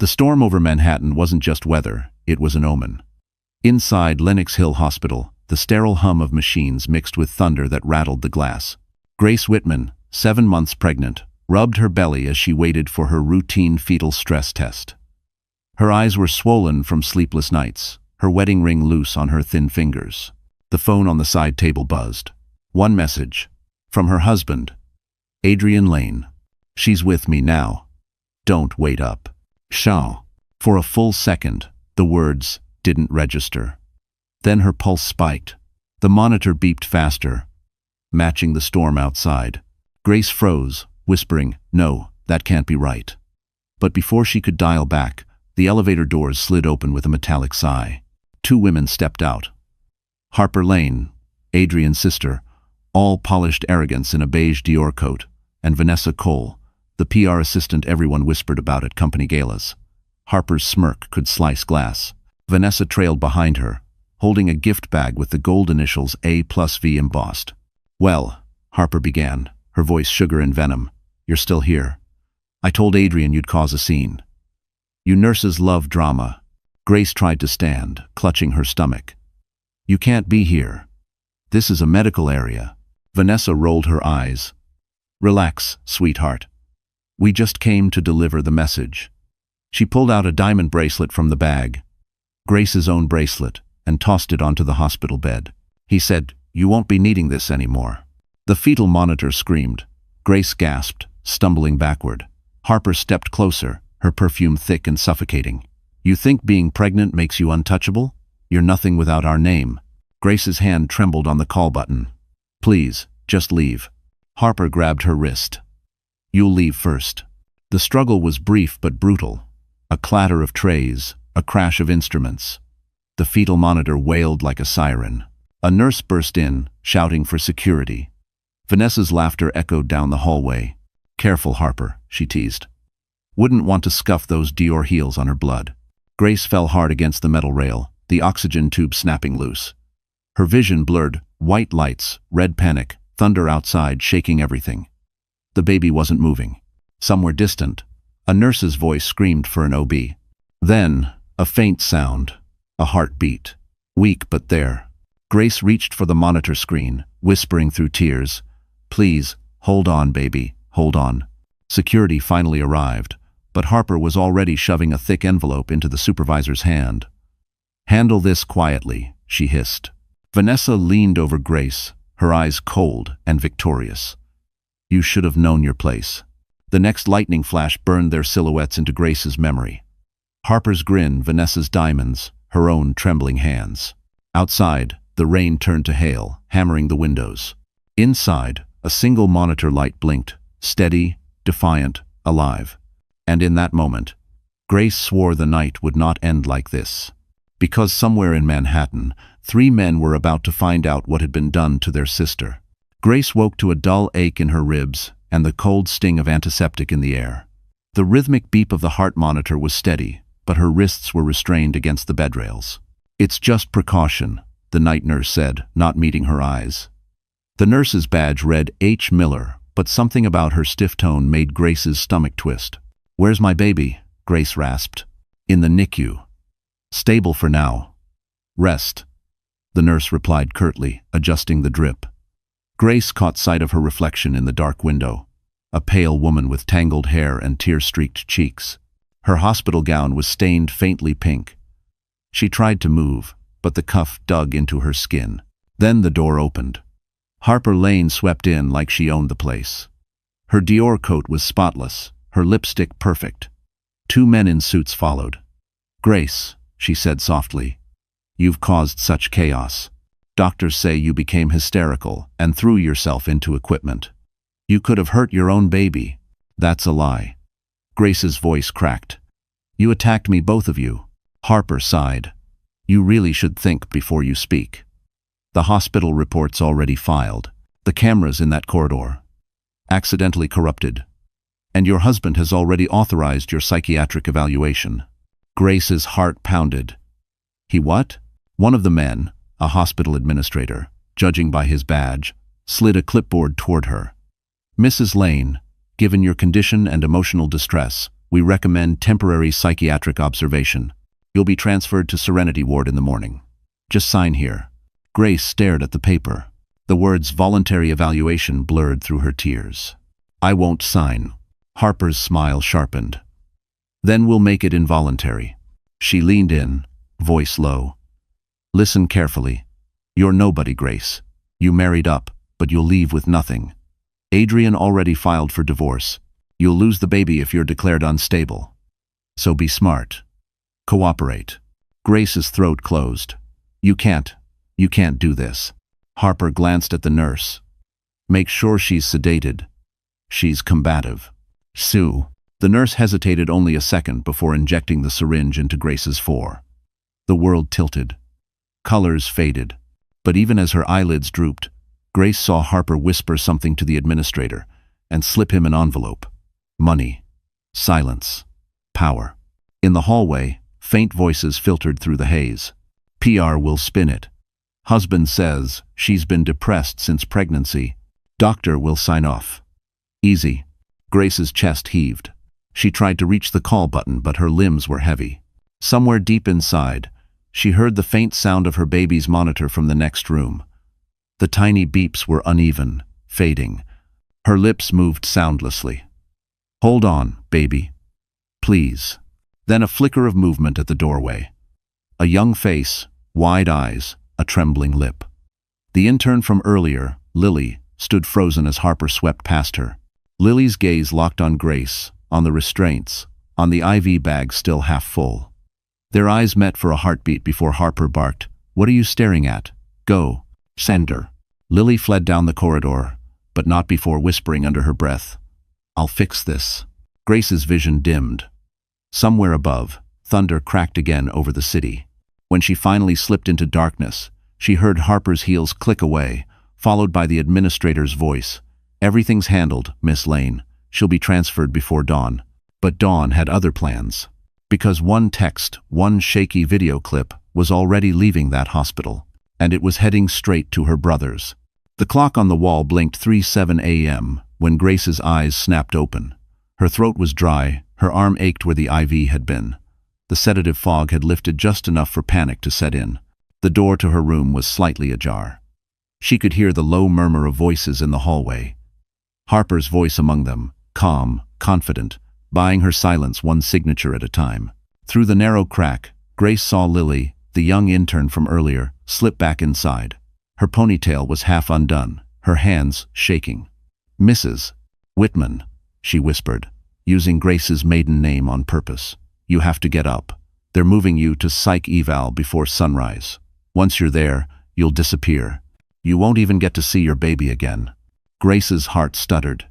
The storm over Manhattan wasn't just weather, it was an omen. Inside Lenox Hill Hospital, the sterile hum of machines mixed with thunder that rattled the glass. Grace Whitman, 7 months pregnant, rubbed her belly as she waited for her routine fetal stress test. Her eyes were swollen from sleepless nights, her wedding ring loose on her thin fingers. The phone on the side table buzzed. One message. From her husband, Adrian Lane. "She's with me now. Don't wait up." Shall. For a full second, the words didn't register. Then her pulse spiked. The monitor beeped faster, matching the storm outside. Grace froze, whispering, "No, that can't be right." But before she could dial back, the elevator doors slid open with a metallic sigh. 2 women stepped out. Harper Lane, Adrian's sister, all polished arrogance in a beige Dior coat, and Vanessa Cole, the PR assistant everyone whispered about at company galas. Harper's smirk could slice glass. Vanessa trailed behind her, holding a gift bag with the gold initials A+V embossed. "Well," Harper began, her voice sugar and venom, "you're still here. I told Adrian you'd cause a scene. You nurses love drama." Grace tried to stand, clutching her stomach. "You can't be here. This is a medical area." Vanessa rolled her eyes. "Relax, sweetheart. We just came to deliver the message." She pulled out a diamond bracelet from the bag, Grace's own bracelet, and tossed it onto the hospital bed. He said, "You won't be needing this anymore." The fetal monitor screamed. Grace gasped, stumbling backward. Harper stepped closer, her perfume thick and suffocating. "You think being pregnant makes you untouchable? You're nothing without our name." Grace's hand trembled on the call button. "Please, just leave." Harper grabbed her wrist. "You'll leave first." The struggle was brief but brutal. A clatter of trays, a crash of instruments. The fetal monitor wailed like a siren. A nurse burst in, shouting for security. Vanessa's laughter echoed down the hallway. "Careful, Harper," she teased. "Wouldn't want to scuff those Dior heels on her blood." Grace fell hard against the metal rail, the oxygen tube snapping loose. Her vision blurred, white lights, red panic, thunder outside shaking everything. The baby wasn't moving. Somewhere distant, a nurse's voice screamed for an OB. Then, a faint sound, a heartbeat. Weak but there. Grace reached for the monitor screen, whispering through tears, "Please, hold on, baby, hold on." Security finally arrived, but Harper was already shoving a thick envelope into the supervisor's hand. "Handle this quietly," she hissed. Vanessa leaned over Grace, her eyes cold and victorious. "You should have known your place." The next lightning flash burned their silhouettes into Grace's memory. Harper's grin, Vanessa's diamonds, her own trembling hands. Outside, the rain turned to hail, hammering the windows. Inside, a single monitor light blinked, steady, defiant, alive. And in that moment, Grace swore the night would not end like this. Because somewhere in Manhattan, 3 men were about to find out what had been done to their sister. Grace woke to a dull ache in her ribs and the cold sting of antiseptic in the air. The rhythmic beep of the heart monitor was steady, but her wrists were restrained against the bed rails. "It's just precaution," the night nurse said, not meeting her eyes. The nurse's badge read H. Miller, but something about her stiff tone made Grace's stomach twist. "Where's my baby?" Grace rasped. "In the NICU. Stable for now. Rest," the nurse replied curtly, adjusting the drip. Grace caught sight of her reflection in the dark window, a pale woman with tangled hair and tear-streaked cheeks. Her hospital gown was stained faintly pink. She tried to move, but the cuff dug into her skin. Then the door opened. Harper Lane swept in like she owned the place. Her Dior coat was spotless, her lipstick perfect. 2 men in suits followed. "Grace," she said softly, "you've caused such chaos. Doctors say you became hysterical and threw yourself into equipment. You could have hurt your own baby." "That's a lie." Grace's voice cracked. "You attacked me, both of you." Harper sighed. "You really should think before you speak. The hospital report's already filed. The cameras in that corridor. Accidentally corrupted. And your husband has already authorized your psychiatric evaluation." Grace's heart pounded. "He what?" One of the men, a hospital administrator, judging by his badge, slid a clipboard toward her. "Mrs. Lane, given your condition and emotional distress, We recommend temporary psychiatric observation. You'll be transferred to Serenity Ward in the morning. Just sign here." Grace stared at the paper. The words voluntary evaluation blurred through her tears. "I won't sign." Harper's smile sharpened. "Then we'll make it involuntary." She leaned in, voice low. "Listen carefully. You're nobody, Grace. You married up, but you'll leave with nothing. Adrian already filed for divorce. You'll lose the baby if you're declared unstable. So be smart. Cooperate." Grace's throat closed. You can't do this." Harper glanced at the nurse. "Make sure she's sedated. She's combative." "Sue." The nurse hesitated only a second before injecting the syringe into Grace's fore. The world tilted. Colors faded. But even as her eyelids drooped, Grace saw Harper whisper something to the administrator and slip him an envelope. Money. Silence. Power. In the hallway, faint voices filtered through the haze. "PR will spin it. Husband says she's been depressed since pregnancy. Doctor will sign off. Easy." Grace's chest heaved. She tried to reach the call button, but her limbs were heavy. Somewhere deep inside, she heard the faint sound of her baby's monitor from the next room. The tiny beeps were uneven, fading. Her lips moved soundlessly. "Hold on, baby. Please." Then a flicker of movement at the doorway. A young face, wide eyes, a trembling lip. The intern from earlier, Lily, stood frozen as Harper swept past her. Lily's gaze locked on Grace, on the restraints, on the IV bag still half full. Their eyes met for a heartbeat before Harper barked, "What are you staring at? Go. Send her." Lily fled down the corridor, but not before whispering under her breath, "I'll fix this." Grace's vision dimmed. Somewhere above, thunder cracked again over the city. When she finally slipped into darkness, she heard Harper's heels click away, followed by the administrator's voice. "Everything's handled, Miss Lane. She'll be transferred before dawn." But Dawn had other plans. Because one text, one shaky video clip, was already leaving that hospital, and it was heading straight to her brother's. The clock on the wall blinked 3:07 a.m. when Grace's eyes snapped open. Her throat was dry, her arm ached where the IV had been. The sedative fog had lifted just enough for panic to set in. The door to her room was slightly ajar. She could hear the low murmur of voices in the hallway. Harper's voice among them, calm, confident, buying her silence one signature at a time. Through the narrow crack, Grace saw Lily, the young intern from earlier, slip back inside. Her ponytail was half undone, her hands shaking. "Mrs. Whitman," she whispered, using Grace's maiden name on purpose. "You have to get up. They're moving you to psych eval before sunrise. Once you're there, you'll disappear. You won't even get to see your baby again." Grace's heart stuttered.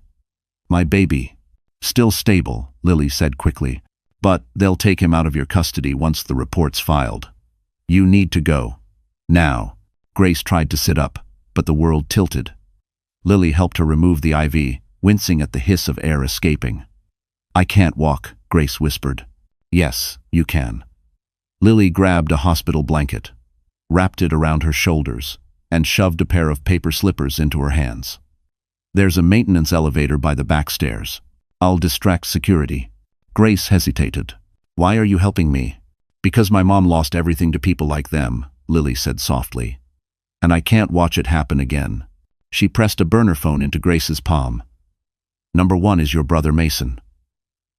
"My baby." "Still stable," Lily said quickly. "But they'll take him out of your custody once the report's filed. You need to go. Now." Grace tried to sit up, but the world tilted. Lily helped her remove the IV, wincing at the hiss of air escaping. "I can't walk," Grace whispered. "Yes, you can." Lily grabbed a hospital blanket, wrapped it around her shoulders, and shoved a pair of paper slippers into her hands. "There's a maintenance elevator by the back stairs. I'll distract security." Grace hesitated. "Why are you helping me?" "Because my mom lost everything to people like them," Lily said softly. "And I can't watch it happen again." She pressed a burner phone into Grace's palm. "Number 1 is your brother Mason.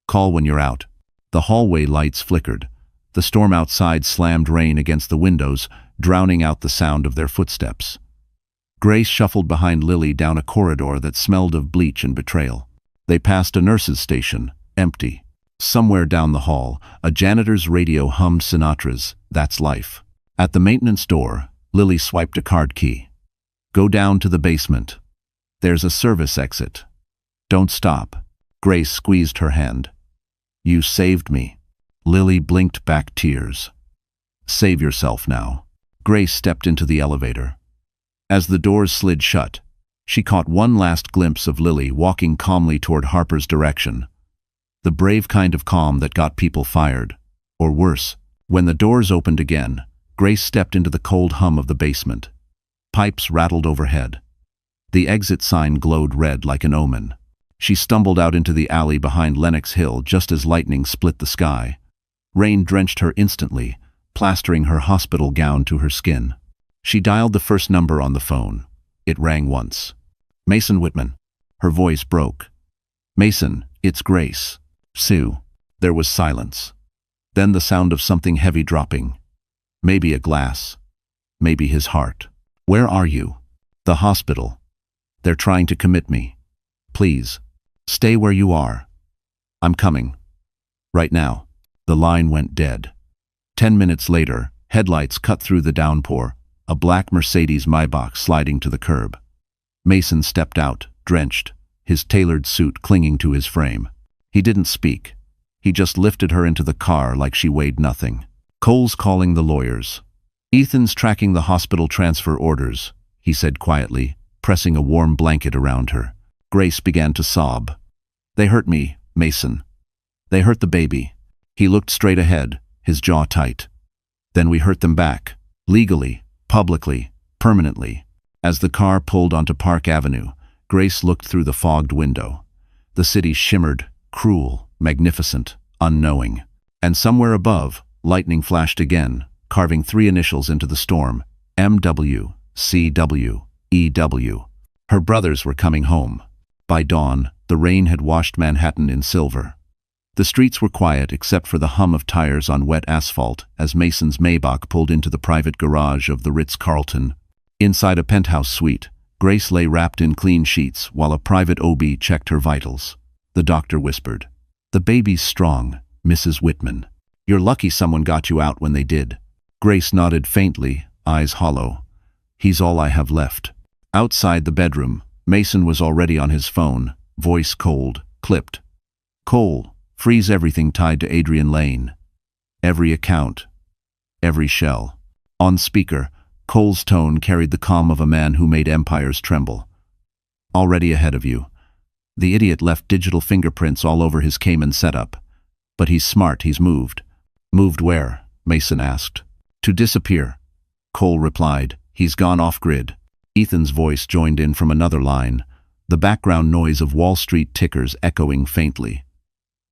Call when you're out." The hallway lights flickered. The storm outside slammed rain against the windows, drowning out the sound of their footsteps. Grace shuffled behind Lily down a corridor that smelled of bleach and betrayal. They passed a nurse's station, empty. Somewhere down the hall, a janitor's radio hummed Sinatra's "That's Life." At the maintenance door, Lily swiped a card key. "Go down to the basement. There's a service exit. Don't stop." Grace squeezed her hand. "You saved me." Lily blinked back tears. "Save yourself now." Grace stepped into the elevator. As the doors slid shut, she caught one last glimpse of Lily walking calmly toward Harper's direction. The brave kind of calm that got people fired. Or worse, when the doors opened again, Grace stepped into the cold hum of the basement. Pipes rattled overhead. The exit sign glowed red like an omen. She stumbled out into the alley behind Lenox Hill just as lightning split the sky. Rain drenched her instantly, plastering her hospital gown to her skin. She dialed the first number on the phone. It rang once. "Mason Whitman." Her voice broke. "Mason, it's Grace. Sue." There was silence. Then the sound of something heavy dropping. Maybe a glass. Maybe his heart. "Where are you?" "The hospital. They're trying to commit me. Please, stay where you are." "I'm coming. Right now." The line went dead. 10 minutes later, headlights cut through the downpour, a black Mercedes Maybach sliding to the curb. Mason stepped out, drenched, his tailored suit clinging to his frame. He didn't speak. He just lifted her into the car like she weighed nothing. "Cole's calling the lawyers. Ethan's tracking the hospital transfer orders," he said quietly, pressing a warm blanket around her. Grace began to sob. "They hurt me, Mason. They hurt the baby." He looked straight ahead, his jaw tight. "Then we hurt them back. Legally, publicly, permanently." As the car pulled onto Park Avenue, Grace looked through the fogged window. The city shimmered, cruel, magnificent, unknowing. And somewhere above, lightning flashed again, carving 3 initials into the storm: MW, CW, EW. Her brothers were coming home. By dawn, the rain had washed Manhattan in silver. The streets were quiet except for the hum of tires on wet asphalt as Mason's Maybach pulled into the private garage of the Ritz-Carlton. Inside a penthouse suite, Grace lay wrapped in clean sheets while a private OB checked her vitals. The doctor whispered, "The baby's strong, Mrs. Whitman. You're lucky someone got you out when they did." Grace nodded faintly, eyes hollow. "He's all I have left." Outside the bedroom, Mason was already on his phone, voice cold, clipped. "Cole, freeze everything tied to Adrian Lane. Every account. Every shell." On speaker, Cole's tone carried the calm of a man who made empires tremble. "Already ahead of you. The idiot left digital fingerprints all over his Cayman setup. But he's smart, he's moved." "Moved where?" Mason asked. "To disappear." Cole replied, "He's gone off-grid." Ethan's voice joined in from another line, the background noise of Wall Street tickers echoing faintly.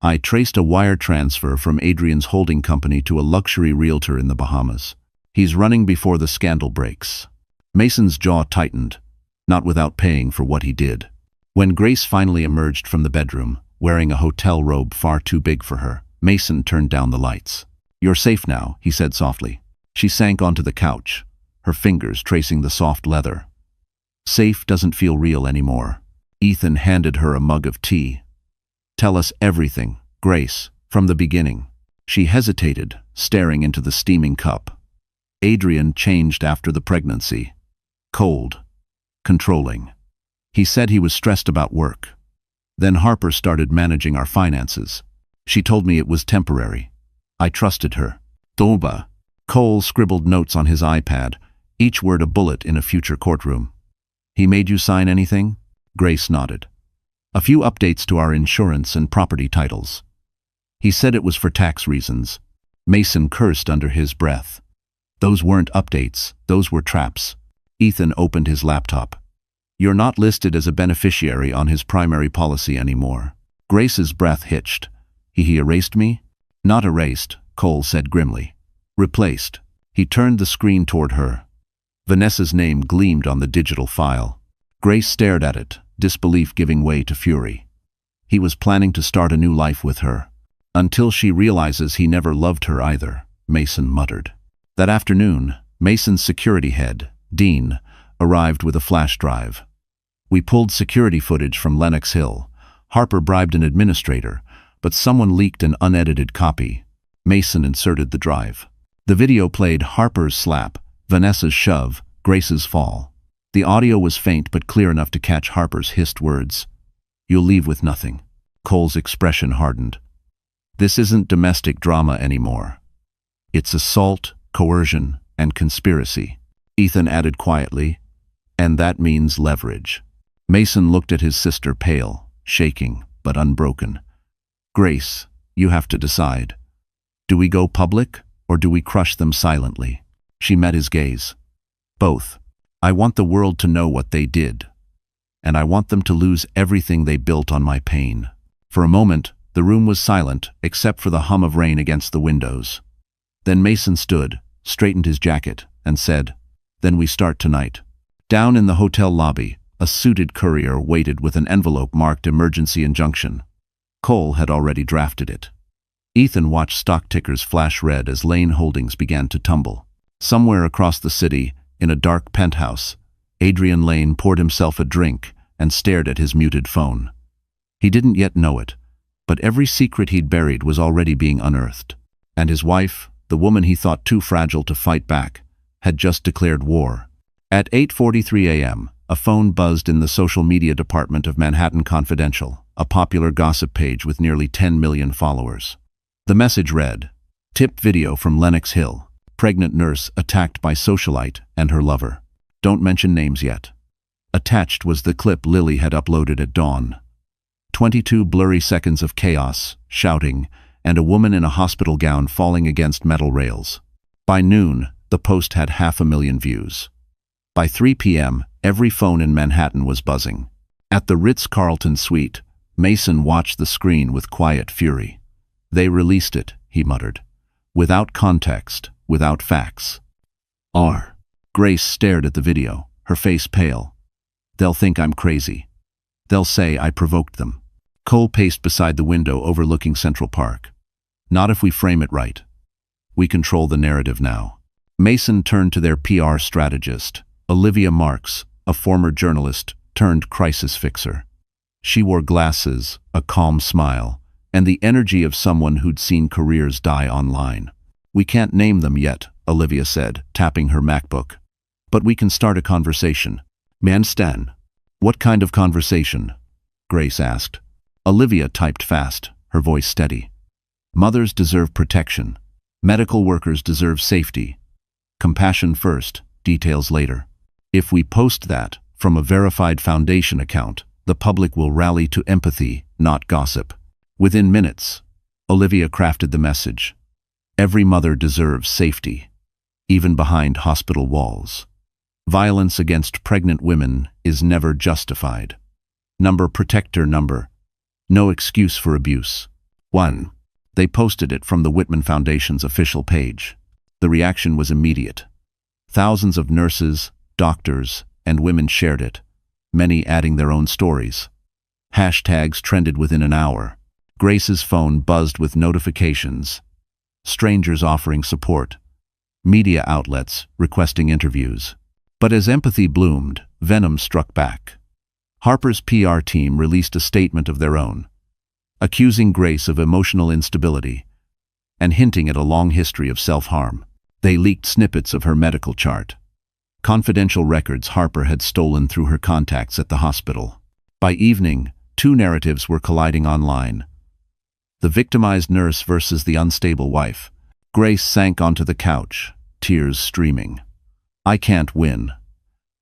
"I traced a wire transfer from Adrian's holding company to a luxury realtor in the Bahamas. He's running before the scandal breaks." Mason's jaw tightened, not without paying for what he did. When Grace finally emerged from the bedroom, wearing a hotel robe far too big for her, Mason turned down the lights. "You're safe now," he said softly. She sank onto the couch, her fingers tracing the soft leather. "Safe doesn't feel real anymore." Ethan handed her a mug of tea. "Tell us everything, Grace, from the beginning." She hesitated, staring into the steaming cup. "Adrian changed after the pregnancy. Cold. Controlling. He said he was stressed about work. Then Harper started managing our finances. She told me it was temporary. I trusted her." "Toba." Cole scribbled notes on his iPad, each word a bullet in a future courtroom. "He made you sign anything?" Grace nodded. "A few updates to our insurance and property titles." "He said it was for tax reasons." Mason cursed under his breath. "Those weren't updates, those were traps." Ethan opened his laptop. "You're not listed as a beneficiary on his primary policy anymore." Grace's breath hitched. He erased me?" "Not erased," Cole said grimly. "Replaced." He turned the screen toward her. Vanessa's name gleamed on the digital file. Grace stared at it, disbelief giving way to fury. He was planning to start a new life with her. "Until she realizes he never loved her either," Mason muttered. That afternoon, Mason's security head, Dean, arrived with a flash drive. "We pulled security footage from Lenox Hill. Harper bribed an administrator, but someone leaked an unedited copy." Mason inserted the drive. The video played Harper's slap, Vanessa's shove, Grace's fall. The audio was faint but clear enough to catch Harper's hissed words. "You'll leave with nothing." Cole's expression hardened. "This isn't domestic drama anymore. It's assault, coercion, and conspiracy." Ethan added quietly, "And that means leverage." Mason looked at his sister, pale, shaking, but unbroken. "Grace, you have to decide. Do we go public, or do we crush them silently?" She met his gaze. "Both. I want the world to know what they did. and I want them to lose everything they built on my pain." For a moment, the room was silent, except for the hum of rain against the windows. Then Mason stood, straightened his jacket, and said, "Then we start tonight." Down in the hotel lobby, a suited courier waited with an envelope marked emergency injunction. Cole had already drafted it. Ethan watched stock tickers flash red as Lane Holdings began to tumble. Somewhere across the city, in a dark penthouse, Adrian Lane poured himself a drink and stared at his muted phone. He didn't yet know it, but every secret he'd buried was already being unearthed. And his wife, the woman he thought too fragile to fight back, had just declared war. At 8:43 a.m., a phone buzzed in the social media department of Manhattan Confidential, a popular gossip page with nearly 10 million followers. The message read, "Tip video from Lenox Hill. Pregnant nurse attacked by socialite and her lover. Don't mention names yet." Attached was the clip Lily had uploaded at dawn. 22 blurry seconds of chaos, shouting, and a woman in a hospital gown falling against metal rails. By noon, the post had 500,000 views. By 3 p.m., every phone in Manhattan was buzzing. At the Ritz-Carlton suite, Mason watched the screen with quiet fury. "They released it," he muttered. "Without context, without facts." Grace stared at the video, her face pale. "They'll think I'm crazy. They'll say I provoked them." Cole paced beside the window overlooking Central Park. "Not if we frame it right. We control the narrative now." Mason turned to their PR strategist, Olivia Marks, a former journalist turned crisis fixer. She wore glasses, a calm smile, and the energy of someone who'd seen careers die online. "We can't name them yet," Olivia said, tapping her MacBook. "But we can start a conversation." "Man Stan." "What kind of conversation?" Grace asked. Olivia typed fast, her voice steady. "Mothers deserve protection. Medical workers deserve safety. Compassion first, details later. If we post that from a verified foundation account, the public will rally to empathy, not gossip." Within minutes, Olivia crafted the message. Every mother deserves safety, even behind hospital walls. Violence against pregnant women is never justified. Protector number. No excuse for abuse. 1. They posted it from the Whitman Foundation's official page. The reaction was immediate. Thousands of nurses, doctors, and women shared it, many adding their own stories. Hashtags trended within an hour. Grace's phone buzzed with notifications. Strangers offering support. Media outlets requesting interviews. But as empathy bloomed, venom struck back. Harper's PR team released a statement of their own, accusing Grace of emotional instability and hinting at a long history of self-harm. They leaked snippets of her medical chart, confidential records Harper had stolen through her contacts at the hospital. By evening, two narratives were colliding online. The victimized nurse versus the unstable wife. Grace sank onto the couch, tears streaming. "I can't win.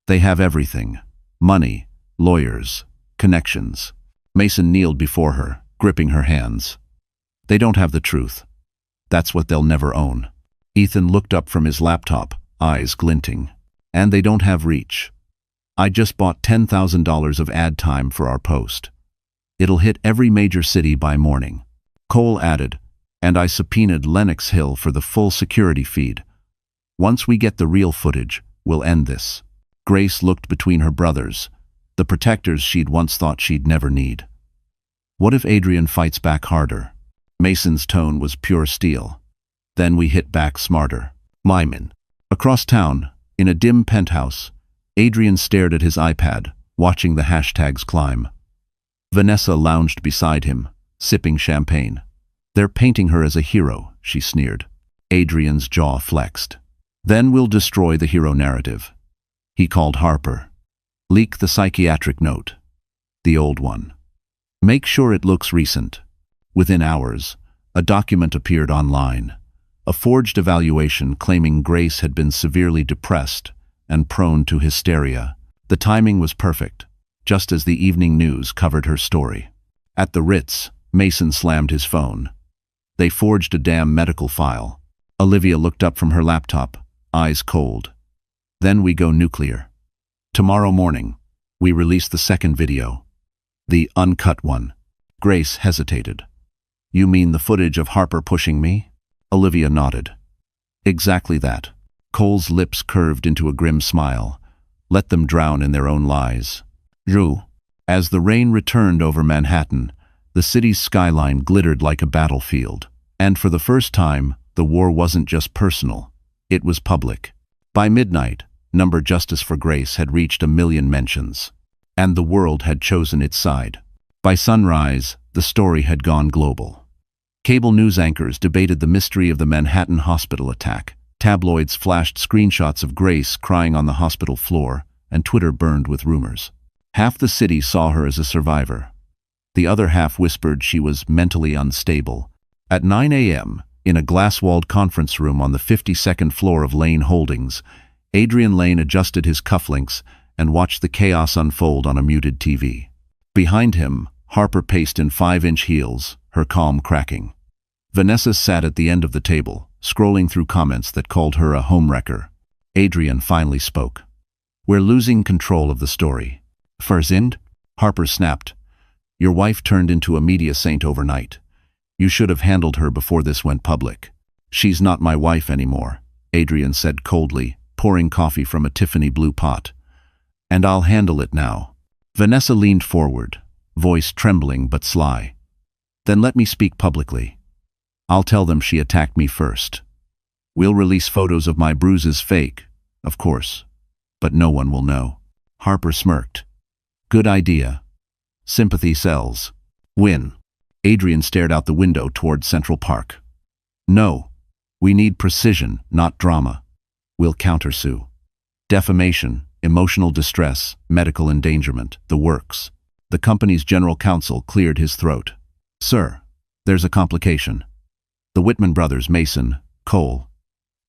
They have everything. Money, lawyers, connections." Mason kneeled before her, gripping her hands. "They don't have the truth. That's what they'll never own." Ethan looked up from his laptop, eyes glinting. "And they don't have reach. I just bought $10,000 of ad time for our post. It'll hit every major city by morning." Cole added, "And I subpoenaed Lenox Hill for the full security feed. Once we get the real footage, we'll end this." Grace looked between her brothers, the protectors she'd once thought she'd never need. What if Adrian fights back harder? Mason's tone was pure steel. "Then we hit back smarter." Myman. Across town, in a dim penthouse, Adrian stared at his iPad, watching the hashtags climb. Vanessa lounged beside him, sipping champagne. "They're painting her as a hero," she sneered. Adrian's jaw flexed. "Then we'll destroy the hero narrative." He called Harper. "Leak the psychiatric note. The old one. Make sure it looks recent." Within hours, a document appeared online. A forged evaluation claiming Grace had been severely depressed and prone to hysteria. The timing was perfect, just as the evening news covered her story. At the Ritz, Mason slammed his phone. They forged a damn medical file. Olivia looked up from her laptop, eyes cold. "Then we go nuclear. Tomorrow morning, We released the second video. The uncut one. Grace hesitated. You mean the footage of Harper pushing me? Olivia nodded. Exactly that. Cole's lips curved into a grim smile. Let them drown in their own lies. Drew. As the rain returned over Manhattan, the city's skyline glittered like a battlefield. And for the first time, the war wasn't just personal. It was public. By midnight, Number Justice for Grace had reached 1 million mentions. And the world had chosen its side. By sunrise, the story had gone global. Cable news anchors debated the mystery of the Manhattan hospital attack. Tabloids flashed screenshots of Grace crying on the hospital floor, and Twitter burned with rumors. Half the city saw her as a survivor. The other half whispered she was mentally unstable. At 9 a.m., in a glass-walled conference room on the 52nd floor of Lane Holdings, Adrian Lane adjusted his cufflinks and watched the chaos unfold on a muted TV. Behind him, Harper paced in 5-inch heels, her calm cracking. Vanessa sat at the end of the table, scrolling through comments that called her a homewrecker. Adrian finally spoke. We're losing control of the story. Farzind? Harper snapped. Your wife turned into a media saint overnight. You should have handled her before this went public. She's not my wife anymore, Adrian said coldly, pouring coffee from a Tiffany blue pot. And I'll handle it now. Vanessa leaned forward, voice trembling but sly. Then let me speak publicly. I'll tell them she attacked me first. We'll release photos of my bruises fake, of course, but no one will know. Harper smirked. Good idea. Sympathy sells. Win. Adrian stared out the window toward Central Park. No. We need precision, not drama. We'll countersue. Defamation, emotional distress, medical endangerment, the works. The company's general counsel cleared his throat. Sir, there's a complication. The Whitman brothers, Mason, Cole,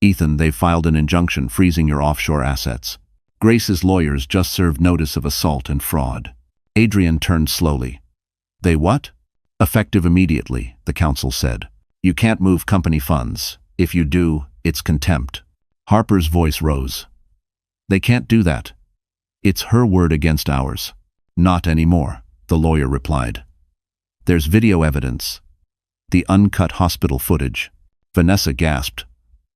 Ethan, they've filed an injunction freezing your offshore assets. Grace's lawyers just served notice of assault and fraud. Adrian turned slowly. They what? Effective immediately, the counsel said. You can't move company funds. If you do, it's contempt. Harper's voice rose. They can't do that. It's her word against ours. Not anymore, the lawyer replied. There's video evidence. The uncut hospital footage. Vanessa gasped.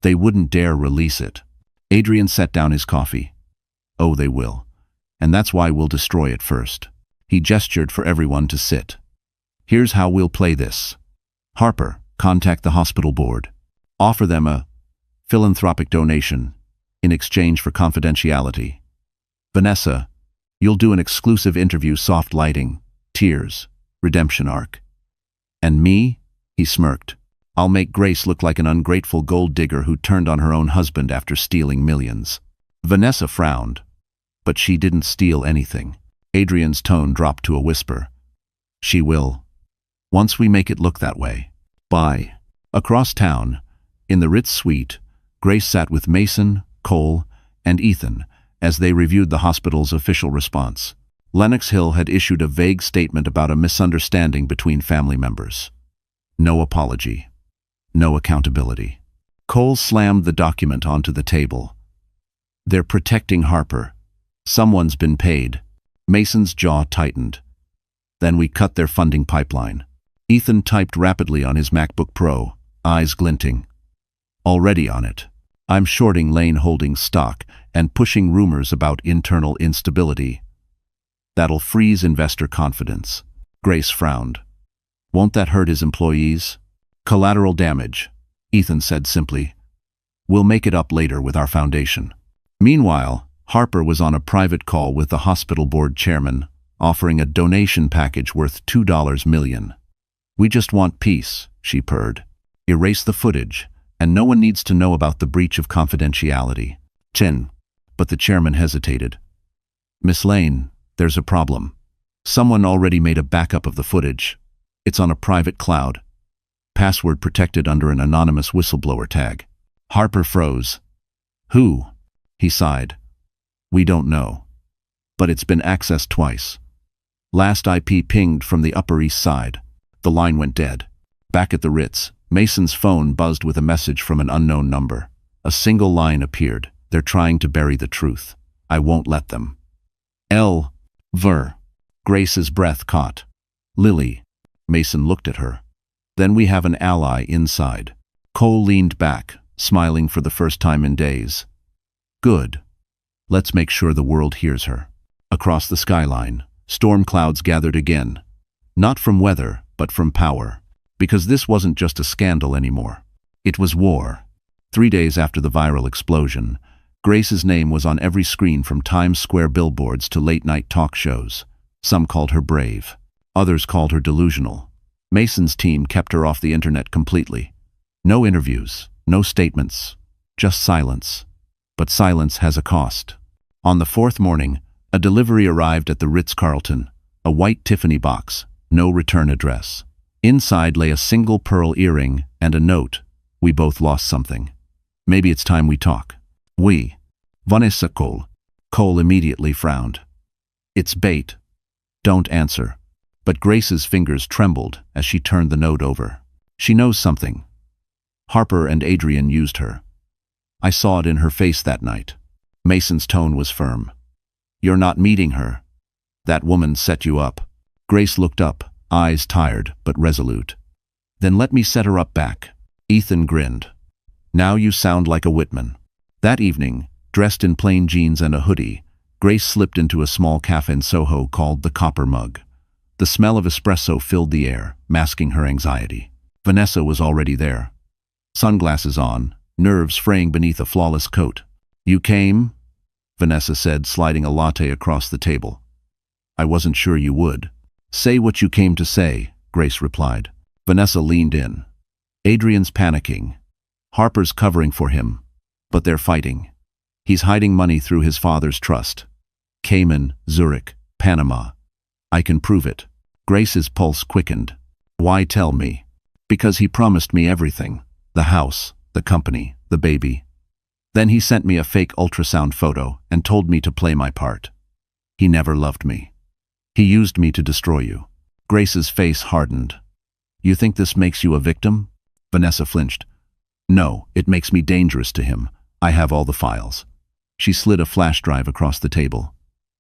They wouldn't dare release it. Adrian set down his coffee. Oh, they will. And that's why we'll destroy it first. He gestured for everyone to sit. Here's how we'll play this. Harper, contact the hospital board. Offer them a philanthropic donation in exchange for confidentiality. Vanessa, you'll do an exclusive interview, soft lighting, tears, redemption arc. And me? He smirked. I'll make Grace look like an ungrateful gold digger who turned on her own husband after stealing millions. Vanessa frowned. But she didn't steal anything. Adrian's tone dropped to a whisper. She will. Once we make it look that way. Bye. Across town, in the Ritz suite, Grace sat with Mason, Cole, and Ethan as they reviewed the hospital's official response. Lenox Hill had issued a vague statement about a misunderstanding between family members. No apology. No accountability. Cole slammed the document onto the table. They're protecting Harper. Someone's been paid. Mason's jaw tightened. Then we cut their funding pipeline. Ethan typed rapidly on his MacBook Pro, eyes glinting. Already on it. I'm shorting Lane Holdings stock and pushing rumors about internal instability. That'll freeze investor confidence. Grace frowned. Won't that hurt his employees? Collateral damage, Ethan said simply. We'll make it up later with our foundation. Meanwhile, Harper was on a private call with the hospital board chairman, offering a donation package worth $2 million. We just want peace, she purred. Erase the footage, and no one needs to know about the breach of confidentiality. Chen. But the chairman hesitated. Miss Lane, there's a problem. Someone already made a backup of the footage. It's on a private cloud. Password protected under an anonymous whistleblower tag. Harper froze. Who? He sighed. We don't know. But it's been accessed twice. Last IP pinged from the Upper East Side. The line went dead. Back at the Ritz, Mason's phone buzzed with a message from an unknown number. A single line appeared. They're trying to bury the truth. I won't let them. Ver. Grace's breath caught. Lily. Mason looked at her. Then we have an ally inside. Cole leaned back, smiling for the first time in days. Good. Let's make sure the world hears her. Across the skyline, storm clouds gathered again. Not from weather, but from power. Because this wasn't just a scandal anymore. It was war. 3 days after the viral explosion, Grace's name was on every screen from Times Square billboards to late-night talk shows. Some called her brave. Others called her delusional. Mason's team kept her off the internet completely. No interviews, no statements, just silence. But silence has a cost. On the 4th morning, a delivery arrived at the Ritz-Carlton, a white Tiffany box, no return address. Inside lay a single pearl earring and a note. We both lost something. Maybe it's time we talk. We. Vanessa Cole. Cole immediately frowned. It's bait. Don't answer. But Grace's fingers trembled as she turned the note over. She knows something. Harper and Adrian used her. I saw it in her face that night. Mason's tone was firm. You're not meeting her. That woman set you up. Grace looked up, eyes tired but resolute. Then let me set her up back. Ethan grinned. Now you sound like a Whitman. That evening, dressed in plain jeans and a hoodie, Grace slipped into a small cafe in Soho called the Copper Mug. The smell of espresso filled the air, masking her anxiety. Vanessa was already there. Sunglasses on, nerves fraying beneath a flawless coat. You came? Vanessa said, sliding a latte across the table. I wasn't sure you would. Say what you came to say, Grace replied. Vanessa leaned in. Adrian's panicking. Harper's covering for him. But they're fighting. He's hiding money through his father's trust. Cayman, Zurich, Panama. I can prove it. Grace's pulse quickened. Why tell me? Because he promised me everything. The house, the company, the baby. Then he sent me a fake ultrasound photo and told me to play my part. He never loved me. He used me to destroy you. Grace's face hardened. You think this makes you a victim? Vanessa flinched. No, it makes me dangerous to him. I have all the files. She slid a flash drive across the table.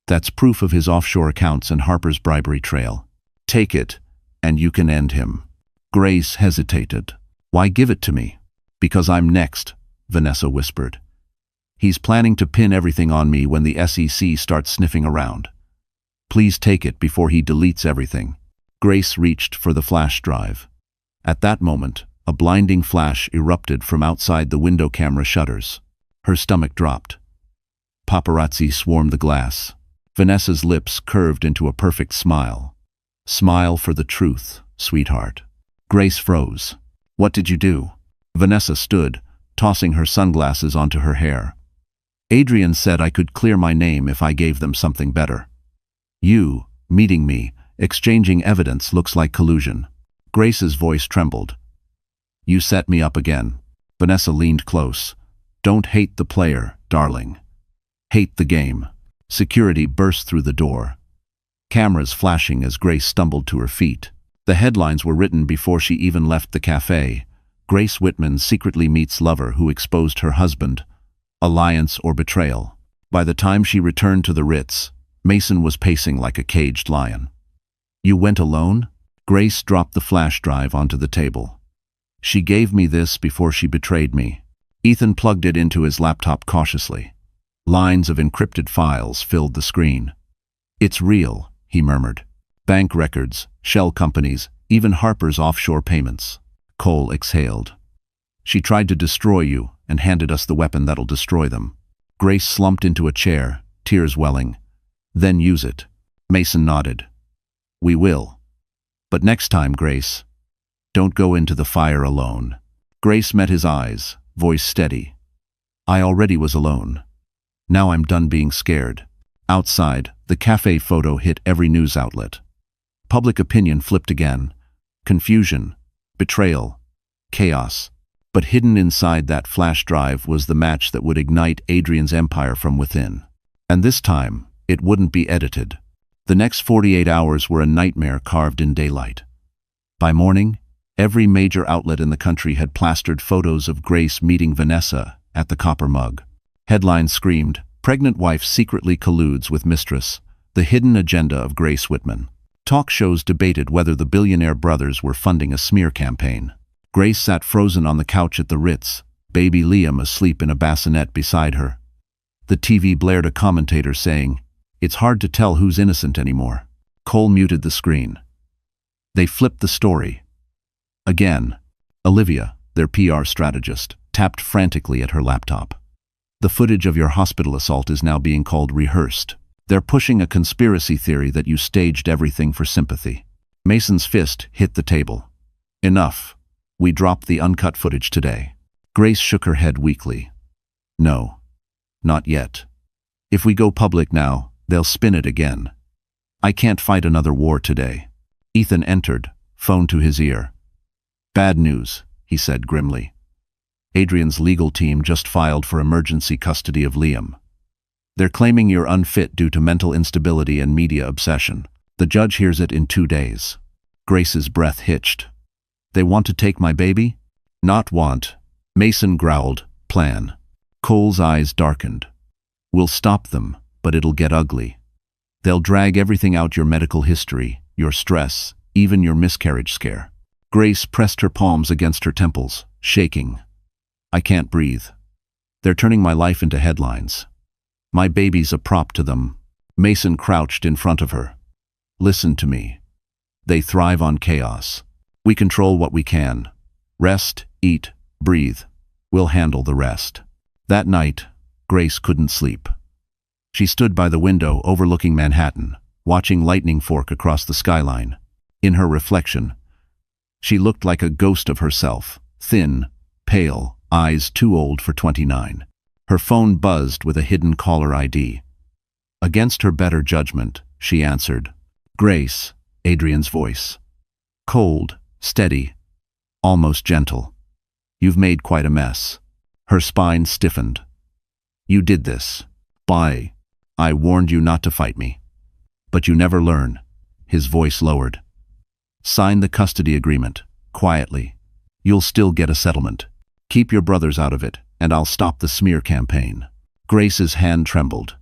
That's proof of his offshore accounts and Harper's bribery trail. Take it, and you can end him. Grace hesitated. Why give it to me? Because I'm next, Vanessa whispered. He's planning to pin everything on me when the SEC starts sniffing around. Please take it before he deletes everything. Grace reached for the flash drive. At that moment, a blinding flash erupted from outside the window camera shutters. Her stomach dropped. Paparazzi swarmed the glass. Vanessa's lips curved into a perfect smile. Smile for the truth, sweetheart. Grace froze. What did you do? Vanessa stood, tossing her sunglasses onto her hair. Adrian said I could clear my name if I gave them something better. You, meeting me, exchanging evidence looks like collusion. Grace's voice trembled. You set me up again. Vanessa leaned close. Don't hate the player, darling. Hate the game. Security burst through the door. Cameras flashing as Grace stumbled to her feet. The headlines were written before she even left the cafe. Grace Whitman secretly meets lover who exposed her husband. Alliance or betrayal. By the time she returned to the Ritz, Mason was pacing like a caged lion. You went alone? Grace dropped the flash drive onto the table. She gave me this before she betrayed me. Ethan plugged it into his laptop cautiously. Lines of encrypted files filled the screen. It's real, he murmured. Bank records, shell companies, even Harper's offshore payments. Cole exhaled. She tried to destroy you and handed us the weapon that'll destroy them. Grace slumped into a chair, tears welling. Then use it. Mason nodded. We will. But next time, Grace, don't go into the fire alone. Grace met his eyes, voice steady. I already was alone. Now I'm done being scared. Outside, the cafe photo hit every news outlet. Public opinion flipped again. Confusion, betrayal, chaos. But hidden inside that flash drive was the match that would ignite Adrian's empire from within. And this time, it wouldn't be edited. The next 48 hours were a nightmare carved in daylight. By morning, every major outlet in the country had plastered photos of Grace meeting Vanessa at the Copper Mug. Headlines screamed, "Pregnant wife secretly colludes with Mistress." The hidden agenda of Grace Whitman. Talk shows debated whether the billionaire brothers were funding a smear campaign. Grace sat frozen on the couch at the Ritz, baby Liam asleep in a bassinet beside her. The TV blared a commentator saying, "It's hard to tell who's innocent anymore." Cole muted the screen. They flipped the story. Again, Olivia, their PR strategist, tapped frantically at her laptop. The footage of your hospital assault is now being called rehearsed. They're pushing a conspiracy theory that you staged everything for sympathy. Mason's fist hit the table. Enough. We dropped the uncut footage today. Grace shook her head weakly. No. Not yet. If we go public now, they'll spin it again. I can't fight another war today. Ethan entered, phone to his ear. Bad news, he said grimly. Adrian's legal team just filed for emergency custody of Liam. They're claiming you're unfit due to mental instability and media obsession. The judge hears it in 2 days. Grace's breath hitched. They want to take my baby? Not want. Mason growled, plan. Cole's eyes darkened. We'll stop them, but it'll get ugly. They'll drag everything out, your medical history, your stress, even your miscarriage scare. Grace pressed her palms against her temples, shaking. I can't breathe. They're turning my life into headlines. My baby's a prop to them. Mason crouched in front of her. Listen to me. They thrive on chaos. We control what we can. Rest, eat, breathe. We'll handle the rest. That night, Grace couldn't sleep. She stood by the window overlooking Manhattan, watching lightning fork across the skyline. In her reflection, she looked like a ghost of herself, thin, pale, eyes too old for 29. Her phone buzzed with a hidden caller ID. Against her better judgment, she answered. Grace, Adrian's voice. Cold, steady, almost gentle. You've made quite a mess. Her spine stiffened. You did this. I warned you not to fight me. But you never learn. His voice lowered. Sign the custody agreement, quietly. You'll still get a settlement. Keep your brothers out of it, and I'll stop the smear campaign. Grace's hand trembled.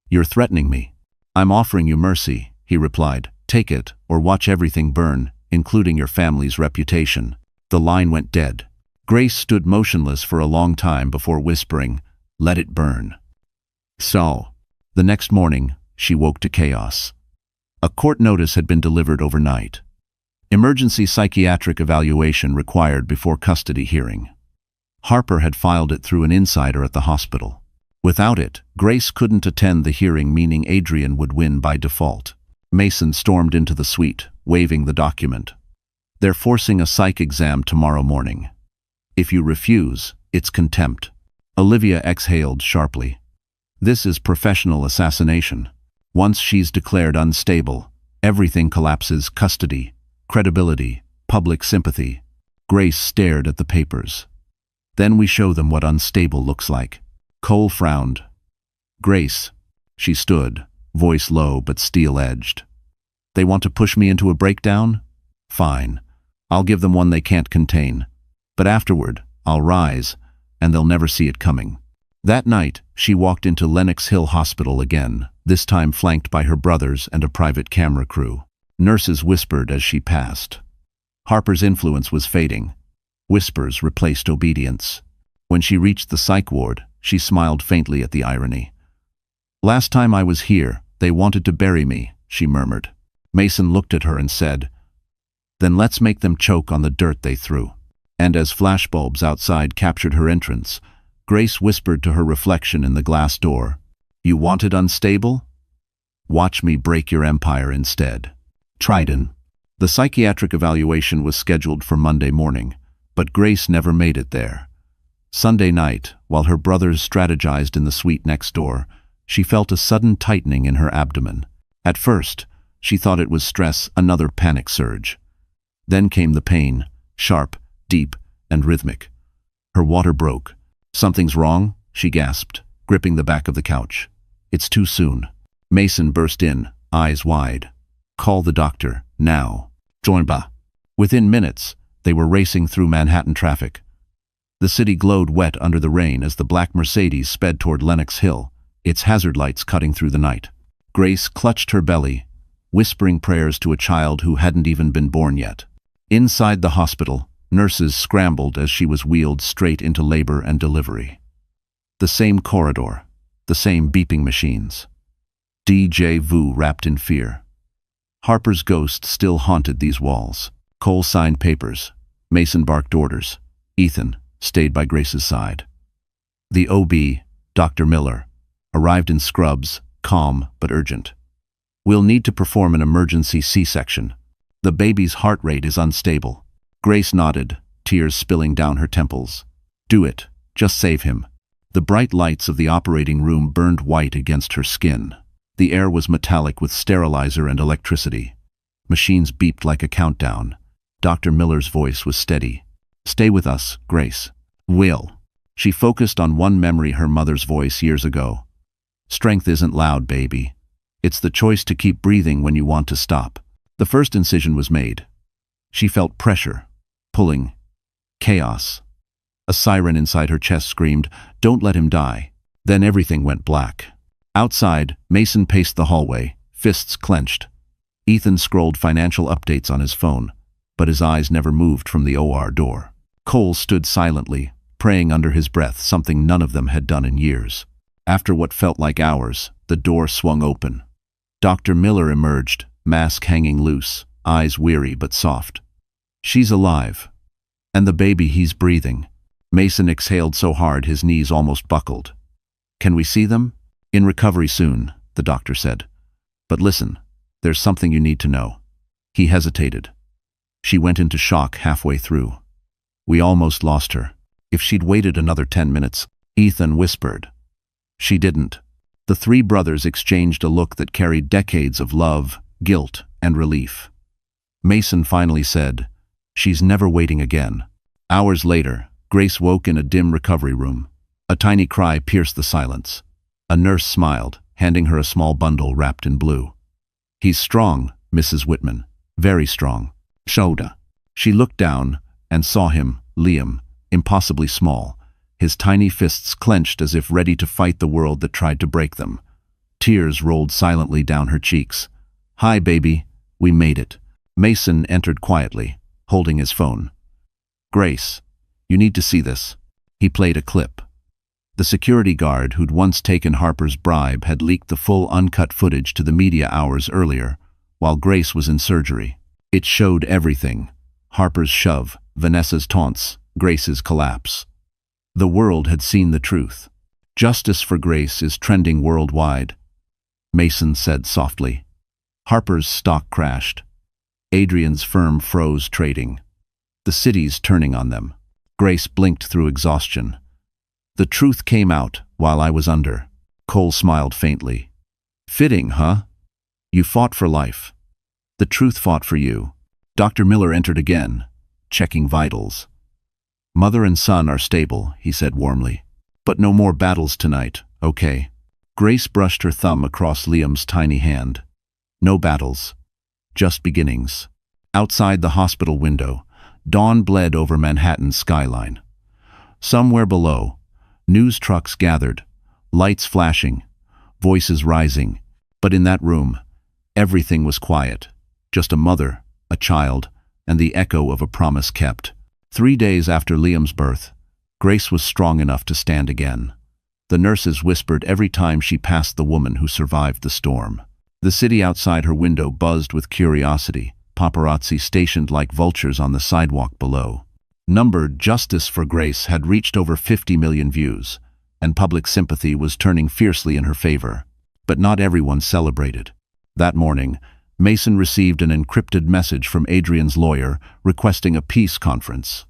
You're threatening me. I'm offering you mercy, he replied. Take it, or watch everything burn, including your family's reputation. The line went dead. Grace stood motionless for a long time before whispering, let it burn. So, the next morning, she woke to chaos. A court notice had been delivered overnight. Emergency psychiatric evaluation required before custody hearing. Harper had filed it through an insider at the hospital. Without it, Grace couldn't attend the hearing, meaning Adrian would win by default. Mason stormed into the suite, waving the document. They're forcing a psych exam tomorrow morning. If you refuse, it's contempt. Olivia exhaled sharply. This is professional assassination. Once she's declared unstable, everything collapses: custody, credibility, public sympathy. Grace stared at the papers. Then we show them what unstable looks like. Cole frowned. Grace. She stood, voice low but steel-edged. They want to push me into a breakdown? Fine. I'll give them one they can't contain. But afterward, I'll rise, and they'll never see it coming. That night, she walked into Lenox Hill Hospital again, this time flanked by her brothers and a private camera crew. Nurses whispered as she passed. Harper's influence was fading. Whispers replaced obedience. When she reached the psych ward, she smiled faintly at the irony. Last time I was here, they wanted to bury me, she murmured. Mason looked at her and said, Then let's make them choke on the dirt they threw. And as flashbulbs outside captured her entrance, Grace whispered to her reflection in the glass door, You wanted unstable? Watch me break your empire instead. Trident. The psychiatric evaluation was scheduled for Monday morning, but Grace never made it there. Sunday night, while her brothers strategized in the suite next door, she felt a sudden tightening in her abdomen. At first, she thought it was stress, another panic surge. Then came the pain, sharp, deep, and rhythmic. Her water broke. Something's wrong, she gasped, gripping the back of the couch. It's too soon. Mason burst in, eyes wide. Call the doctor, now. Joinba. Within minutes, they were racing through Manhattan traffic. The city glowed wet under the rain as the black Mercedes sped toward Lenox Hill, its hazard lights cutting through the night. Grace clutched her belly, whispering prayers to a child who hadn't even been born yet. Inside the hospital, nurses scrambled as she was wheeled straight into labor and delivery. The same corridor, the same beeping machines. Déjà vu wrapped in fear. Harper's ghost still haunted these walls. Cole signed papers. Mason barked orders. Ethan stayed by Grace's side. The OB, Dr. Miller, arrived in scrubs, calm but urgent. "We'll need to perform an emergency C-section. The baby's heart rate is unstable." Grace nodded, tears spilling down her temples. "Do it. Just save him." The bright lights of the operating room burned white against her skin. The air was metallic with sterilizer and electricity. Machines beeped like a countdown. Dr. Miller's voice was steady. "Stay with us, Grace." "Will." She focused on one memory, her mother's voice years ago. "Strength isn't loud, baby. It's the choice to keep breathing when you want to stop." The first incision was made. She felt pressure, pulling, chaos. A siren inside her chest screamed, "Don't let him die." Then everything went black. Outside, Mason paced the hallway, fists clenched. Ethan scrolled financial updates on his phone, but his eyes never moved from the OR door. Cole stood silently, praying under his breath, something none of them had done in years. After what felt like hours, the door swung open. Dr. Miller emerged, mask hanging loose, eyes weary but soft. "She's alive. And the baby, he's breathing." Mason exhaled so hard his knees almost buckled. "Can we see them?" "In recovery soon," the doctor said. "But listen, there's something you need to know." He hesitated. "She went into shock halfway through. We almost lost her. If she'd waited another 10 minutes, Ethan whispered. "She didn't." The three brothers exchanged a look that carried decades of love, guilt, and relief. Mason finally said, "She's never waiting again." Hours later, Grace woke in a dim recovery room. A tiny cry pierced the silence. A nurse smiled, handing her a small bundle wrapped in blue. "He's strong, Mrs. Whitman. Very strong." "Shoulder." She looked down and saw him, Liam, impossibly small, his tiny fists clenched as if ready to fight the world that tried to break them. Tears rolled silently down her cheeks. "Hi, baby. We made it." Mason entered quietly, holding his phone. "Grace, you need to see this." He played a clip. The security guard who'd once taken Harper's bribe had leaked the full uncut footage to the media hours earlier, while Grace was in surgery. It showed everything. Harper's shove, Vanessa's taunts, Grace's collapse. The world had seen the truth. "Justice for Grace is trending worldwide," Mason said softly. Harper's stock crashed. Adrian's firm froze trading. The city's turning on them. Grace blinked through exhaustion. "The truth came out while I was under." Cole smiled faintly. "Fitting, huh? You fought for life. The truth fought for you." Dr. Miller entered again, checking vitals. "Mother and son are stable," he said warmly. "But no more battles tonight, okay?" Grace brushed her thumb across Liam's tiny hand. "No battles. Just beginnings." Outside the hospital window, dawn bled over Manhattan's skyline. Somewhere below, news trucks gathered, lights flashing, voices rising. But in that room, everything was quiet. Just a mother, a child, and the echo of a promise kept. 3 days after Liam's birth, Grace was strong enough to stand again. The nurses whispered every time she passed the woman who survived the storm. The city outside her window buzzed with curiosity, paparazzi stationed like vultures on the sidewalk below. Numbered Justice for Grace had reached over 50 million views, and public sympathy was turning fiercely in her favor. But not everyone celebrated. That morning, Mason received an encrypted message from Adrian's lawyer requesting a peace conference.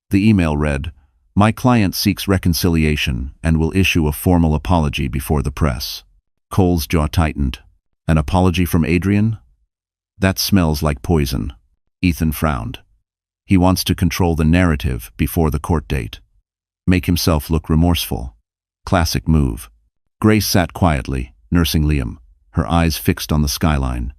The email read, "My client seeks reconciliation and will issue a formal apology before the press." Cole's jaw tightened. An apology from Adrian? That smells like poison. Ethan frowned. He wants to control the narrative before the court date. Make himself look remorseful. Classic move. Grace sat quietly, nursing Liam, her eyes fixed on the skyline.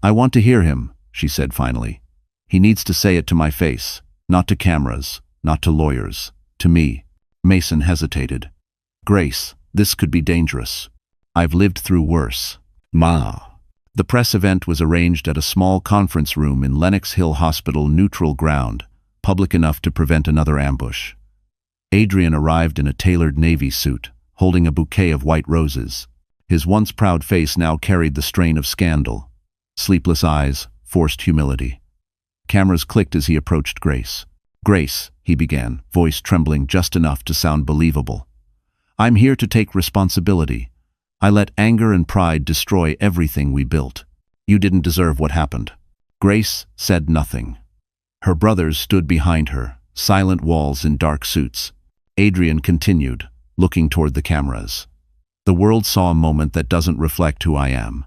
"I want to hear him," she said finally. "He needs to say it to my face, not to cameras, not to lawyers, to me." Mason hesitated. "Grace, this could be dangerous. I've lived through worse." Ma. The press event was arranged at a small conference room in Lenox Hill Hospital neutral ground, public enough to prevent another ambush. Adrian arrived in a tailored navy suit, holding a bouquet of white roses. His once proud face now carried the strain of scandal. Sleepless eyes, forced humility. Cameras clicked as he approached Grace. "Grace," he began, voice trembling just enough to sound believable. "I'm here to take responsibility. I let anger and pride destroy everything we built. You didn't deserve what happened." Grace said nothing. Her brothers stood behind her, silent walls in dark suits. Adrian continued, looking toward the cameras. "The world saw a moment that doesn't reflect who I am.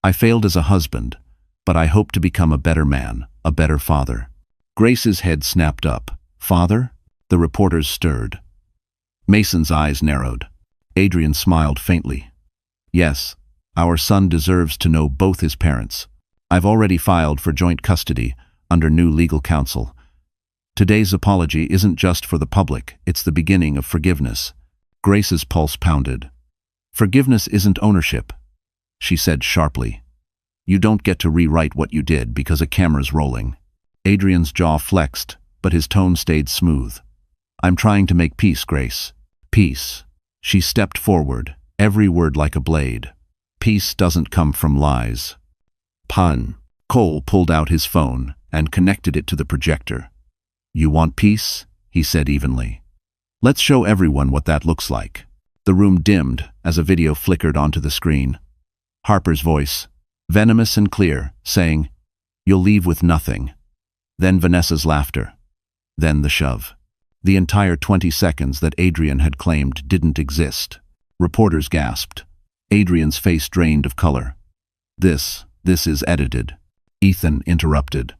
I failed as a husband, but I hope to become a better man, a better father." Grace's head snapped up. "Father?" The reporters stirred. Mason's eyes narrowed. Adrian smiled faintly. "Yes, our son deserves to know both his parents. I've already filed for joint custody under new legal counsel. Today's apology isn't just for the public, it's the beginning of forgiveness." Grace's pulse pounded. "Forgiveness isn't ownership," she said sharply. "You don't get to rewrite what you did because a camera's rolling." Adrian's jaw flexed, but his tone stayed smooth. "I'm trying to make peace, Grace. Peace." She stepped forward, every word like a blade. "Peace doesn't come from lies." Pun. Cole pulled out his phone and connected it to the projector. "You want peace?" he said evenly. "Let's show everyone what that looks like." The room dimmed as a video flickered onto the screen. Harper's voice, venomous and clear, saying, "You'll leave with nothing." Then Vanessa's laughter. Then the shove. The entire 20 seconds that Adrian had claimed didn't exist. Reporters gasped. Adrian's face drained of color. This is edited." Ethan interrupted.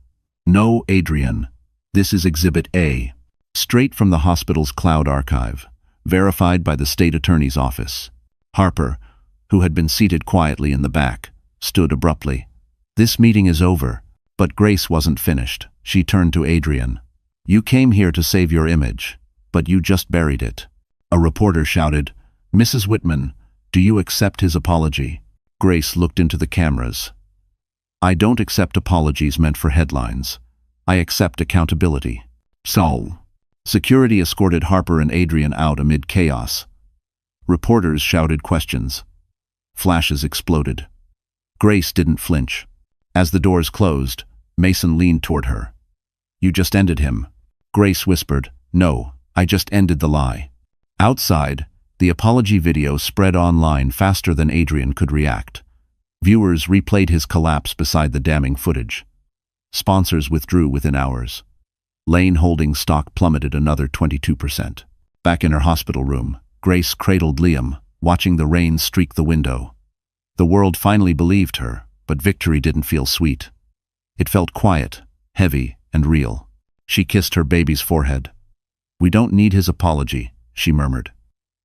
"No, Adrian. This is Exhibit A. Straight from the hospital's cloud archive, verified by the state attorney's office." Harper, who had been seated quietly in the back, stood abruptly. "This meeting is over." But Grace wasn't finished. She turned to Adrian. "You came here to save your image, but you just buried it." A reporter shouted, "Mrs. Whitman, do you accept his apology?" Grace looked into the cameras. "I don't accept apologies meant for headlines. I accept accountability." So. Security escorted Harper and Adrian out amid chaos. Reporters shouted questions. Flashes exploded. Grace didn't flinch. As the doors closed, Mason leaned toward her. "You just ended him." Grace whispered, "No, I just ended the lie." Outside, the apology video spread online faster than Adrian could react. Viewers replayed his collapse beside the damning footage. Sponsors withdrew within hours. Lane Holdings stock plummeted another 22%. Back in her hospital room, Grace cradled Liam, watching the rain streak the window. The world finally believed her, but victory didn't feel sweet. It felt quiet, heavy, and real. She kissed her baby's forehead. "We don't need his apology," she murmured.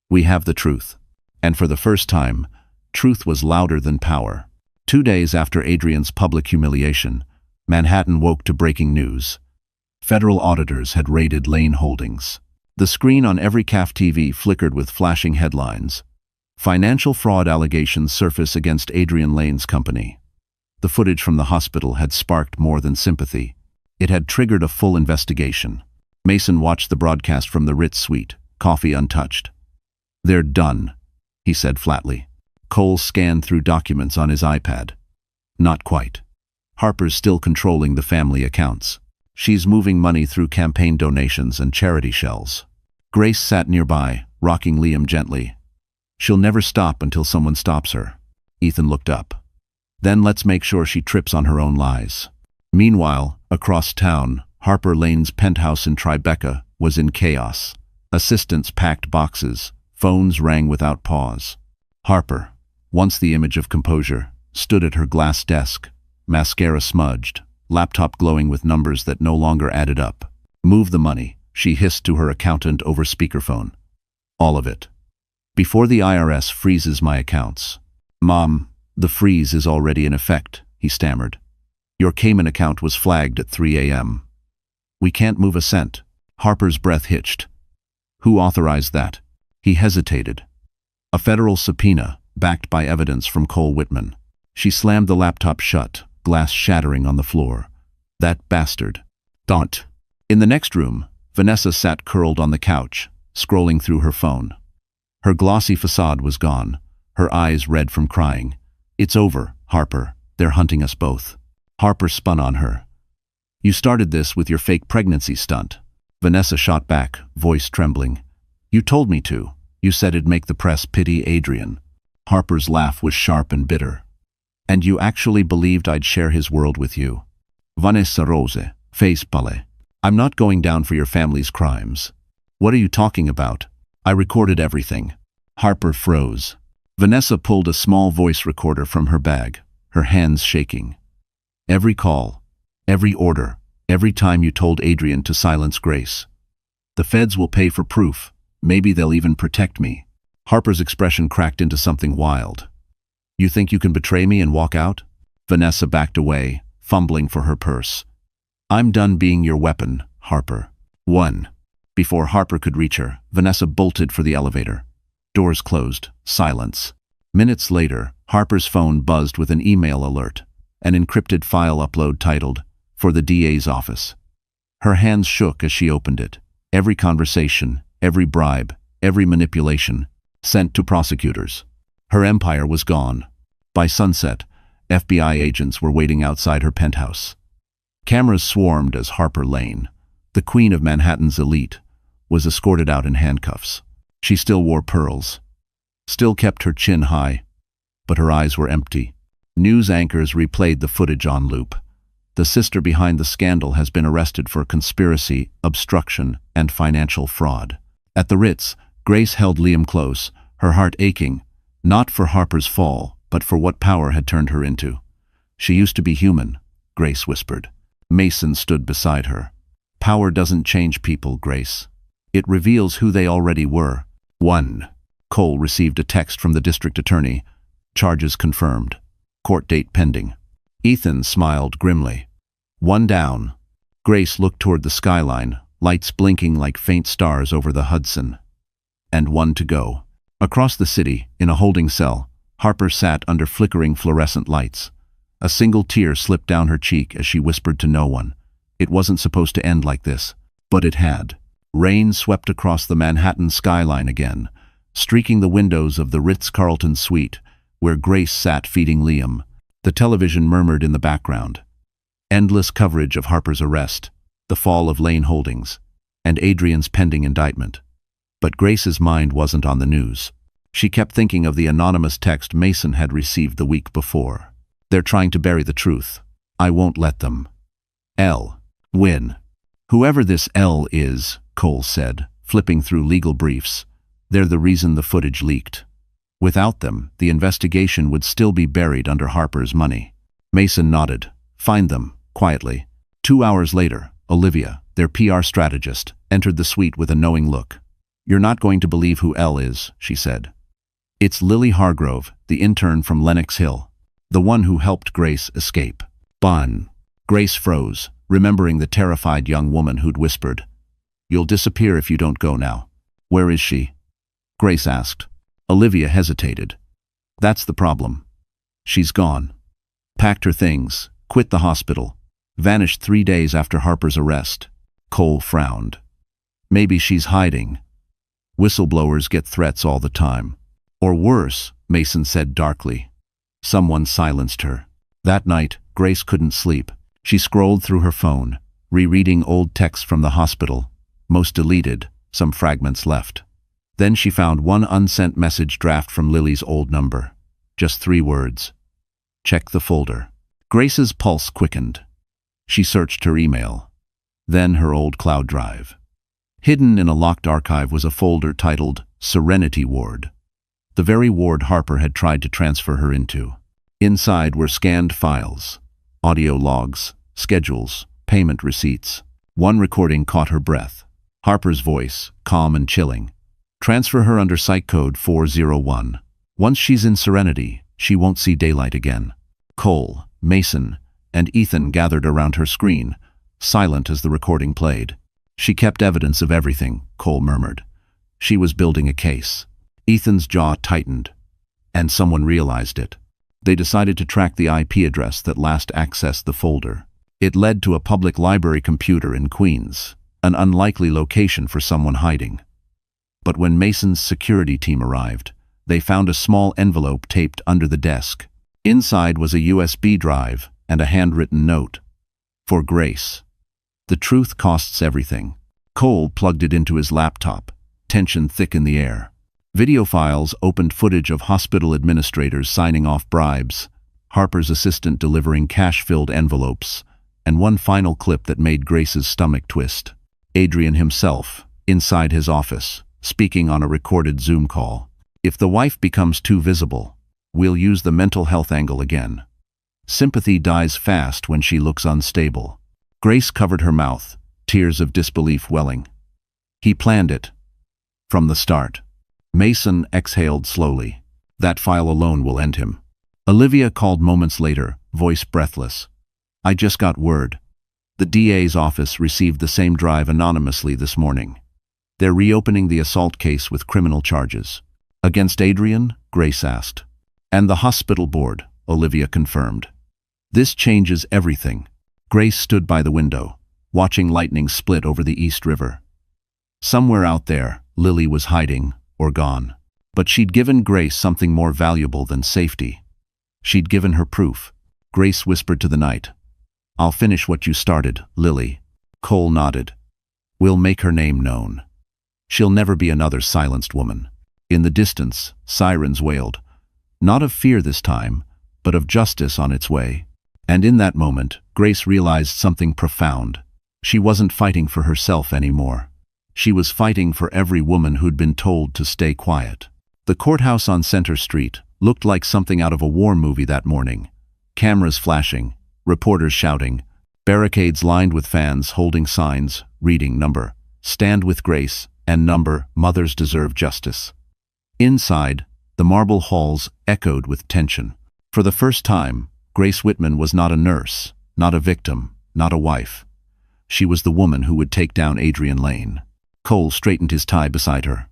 "We have the truth." And for the first time, truth was louder than power. 2 days after Adrian's public humiliation, Manhattan woke to breaking news. Federal auditors had raided Lane Holdings. The screen on every CAF TV flickered with flashing headlines. Financial fraud allegations surface against Adrian Lane's company. The footage from the hospital had sparked more than sympathy. It had triggered a full investigation. Mason watched the broadcast from the Ritz suite, coffee untouched. "They're done," he said flatly. Cole scanned through documents on his iPad. "Not quite. Harper's still controlling the family accounts. She's moving money through campaign donations and charity shells." Grace sat nearby, rocking Liam gently. "She'll never stop until someone stops her." Ethan looked up. "Then let's make sure she trips on her own lies." Meanwhile, across town, Harper Lane's penthouse in Tribeca was in chaos. Assistants packed boxes. Phones rang without pause. Harper, once the image of composure, stood at her glass desk, mascara smudged, laptop glowing with numbers that no longer added up. "Move the money," she hissed to her accountant over speakerphone. "All of it. Before the IRS freezes my accounts." "Mom, the freeze is already in effect," he stammered. "Your Cayman account was flagged at 3 a.m. We can't move a cent." Harper's breath hitched. "Who authorized that?" He hesitated. "A federal subpoena, backed by evidence from Cole Whitman." She slammed the laptop shut, glass shattering on the floor. That bastard. Don't. In the next room, Vanessa sat curled on the couch, scrolling through her phone. Her glossy facade was gone, her eyes red from crying. It's over, Harper. They're hunting us both. Harper spun on her. You started this with your fake pregnancy stunt. Vanessa shot back, voice trembling. You told me to. You said it'd make the press pity Adrian. Harper's laugh was sharp and bitter. And you actually believed I'd share his world with you. Vanessa Rose, face palais. I'm not going down for your family's crimes. What are you talking about? I recorded everything. Harper froze. Vanessa pulled a small voice recorder from her bag, her hands shaking. Every call, every order, every time you told Adrian to silence Grace. The feds will pay for proof. Maybe they'll even protect me. Harper's expression cracked into something wild. You think you can betray me and walk out? Vanessa backed away, fumbling for her purse. I'm done being your weapon, Harper. 1. Before Harper could reach her, Vanessa bolted for the elevator. Doors closed. Silence. Minutes later, Harper's phone buzzed with an email alert, an encrypted file upload titled, "For the DA's office." Her hands shook as she opened it. Every conversation, every bribe, every manipulation, sent to prosecutors. Her empire was gone. By sunset, FBI agents were waiting outside her penthouse. Cameras swarmed as Harper Lane, the queen of Manhattan's elite, was escorted out in handcuffs. She still wore pearls, still kept her chin high, but her eyes were empty. News anchors replayed the footage on loop. The sister behind the scandal has been arrested for conspiracy, obstruction, and financial fraud. At the Ritz, Grace held Liam close, her heart aching, not for Harper's fall, but for what power had turned her into. She used to be human, Grace whispered. Mason stood beside her. Power doesn't change people, Grace. It reveals who they already were. 1. Cole received a text from the district attorney. Charges confirmed. Court date pending. Ethan smiled grimly. 1 down. Grace looked toward the skyline, lights blinking like faint stars over the Hudson. And 1 to go. Across the city, in a holding cell, Harper sat under flickering fluorescent lights. A single tear slipped down her cheek as she whispered to no one. It wasn't supposed to end like this, but it had. Rain swept across the Manhattan skyline again, streaking the windows of the Ritz-Carlton suite, where Grace sat feeding Liam. The television murmured in the background. Endless coverage of Harper's arrest, the fall of Lane Holdings, and Adrian's pending indictment. But Grace's mind wasn't on the news. She kept thinking of the anonymous text Mason had received the week before. They're trying to bury the truth. I won't let them. L. Win. Whoever this L is, Cole said, flipping through legal briefs, they're the reason the footage leaked. Without them, the investigation would still be buried under Harper's money. Mason nodded. Find them, quietly. 2 hours later, Olivia, their PR strategist, entered the suite with a knowing look. You're not going to believe who L is, she said. It's Lily Hargrove, the intern from Lenox Hill, the one who helped Grace escape. Bon. Grace froze, remembering the terrified young woman who'd whispered, You'll disappear if you don't go now. Where is she? Grace asked. Olivia hesitated. That's the problem. She's gone. Packed her things, quit the hospital, vanished 3 days after Harper's arrest. Cole frowned. Maybe she's hiding. Whistleblowers get threats all the time. Or worse, Mason said darkly. Someone silenced her. That night, Grace couldn't sleep. She scrolled through her phone, rereading old texts from the hospital, most deleted, some fragments left. Then she found one unsent message draft from Lily's old number. Just 3 words. Check the folder. Grace's pulse quickened. She searched her email. Then her old cloud drive. Hidden in a locked archive was a folder titled Serenity Ward, the very ward Harper had tried to transfer her into. Inside were scanned files, audio logs, schedules, payment receipts. One recording caught her breath. Harper's voice, calm and chilling. Transfer her under Psych Code 401. Once she's in Serenity, she won't see daylight again. Cole, Mason, and Ethan gathered around her screen, silent as the recording played. She kept evidence of everything, Cole murmured. She was building a case. Ethan's jaw tightened, and someone realized it. They decided to track the IP address that last accessed the folder. It led to a public library computer in Queens, an unlikely location for someone hiding. But when Mason's security team arrived, they found a small envelope taped under the desk. Inside was a USB drive and a handwritten note. For Grace. The truth costs everything. Cole plugged it into his laptop, tension thick in the air. Video files opened footage of hospital administrators signing off bribes, Harper's assistant delivering cash-filled envelopes, and one final clip that made Grace's stomach twist. Adrian himself, inside his office, speaking on a recorded Zoom call. If the wife becomes too visible, we'll use the mental health angle again. Sympathy dies fast when she looks unstable. Grace covered her mouth, tears of disbelief welling. He planned it. From the start. Mason exhaled slowly. That file alone will end him. Olivia called moments later, voice breathless. I just got word. The DA's office received the same drive anonymously this morning. They're reopening the assault case with criminal charges. Against Adrian? Grace asked. And the hospital board, Olivia confirmed. This changes everything. Grace stood by the window, watching lightning split over the East River. Somewhere out there, Lily was hiding, or gone. But she'd given Grace something more valuable than safety. She'd given her proof. Grace whispered to the night. I'll finish what you started, Lily. Cole nodded. We'll make her name known. She'll never be another silenced woman. In the distance, sirens wailed. Not of fear this time, but of justice on its way. And in that moment, Grace realized something profound. She wasn't fighting for herself anymore. She was fighting for every woman who'd been told to stay quiet. The courthouse on Center Street looked like something out of a war movie that morning. Cameras flashing, reporters shouting, barricades lined with fans holding signs, reading number, Stand with Grace, and number, Mothers Deserve Justice. Inside, the marble halls echoed with tension. For the first time, Grace Whitman was not a nurse, not a victim, not a wife. She was the woman who would take down Adrian Lane. Cole straightened his tie beside her.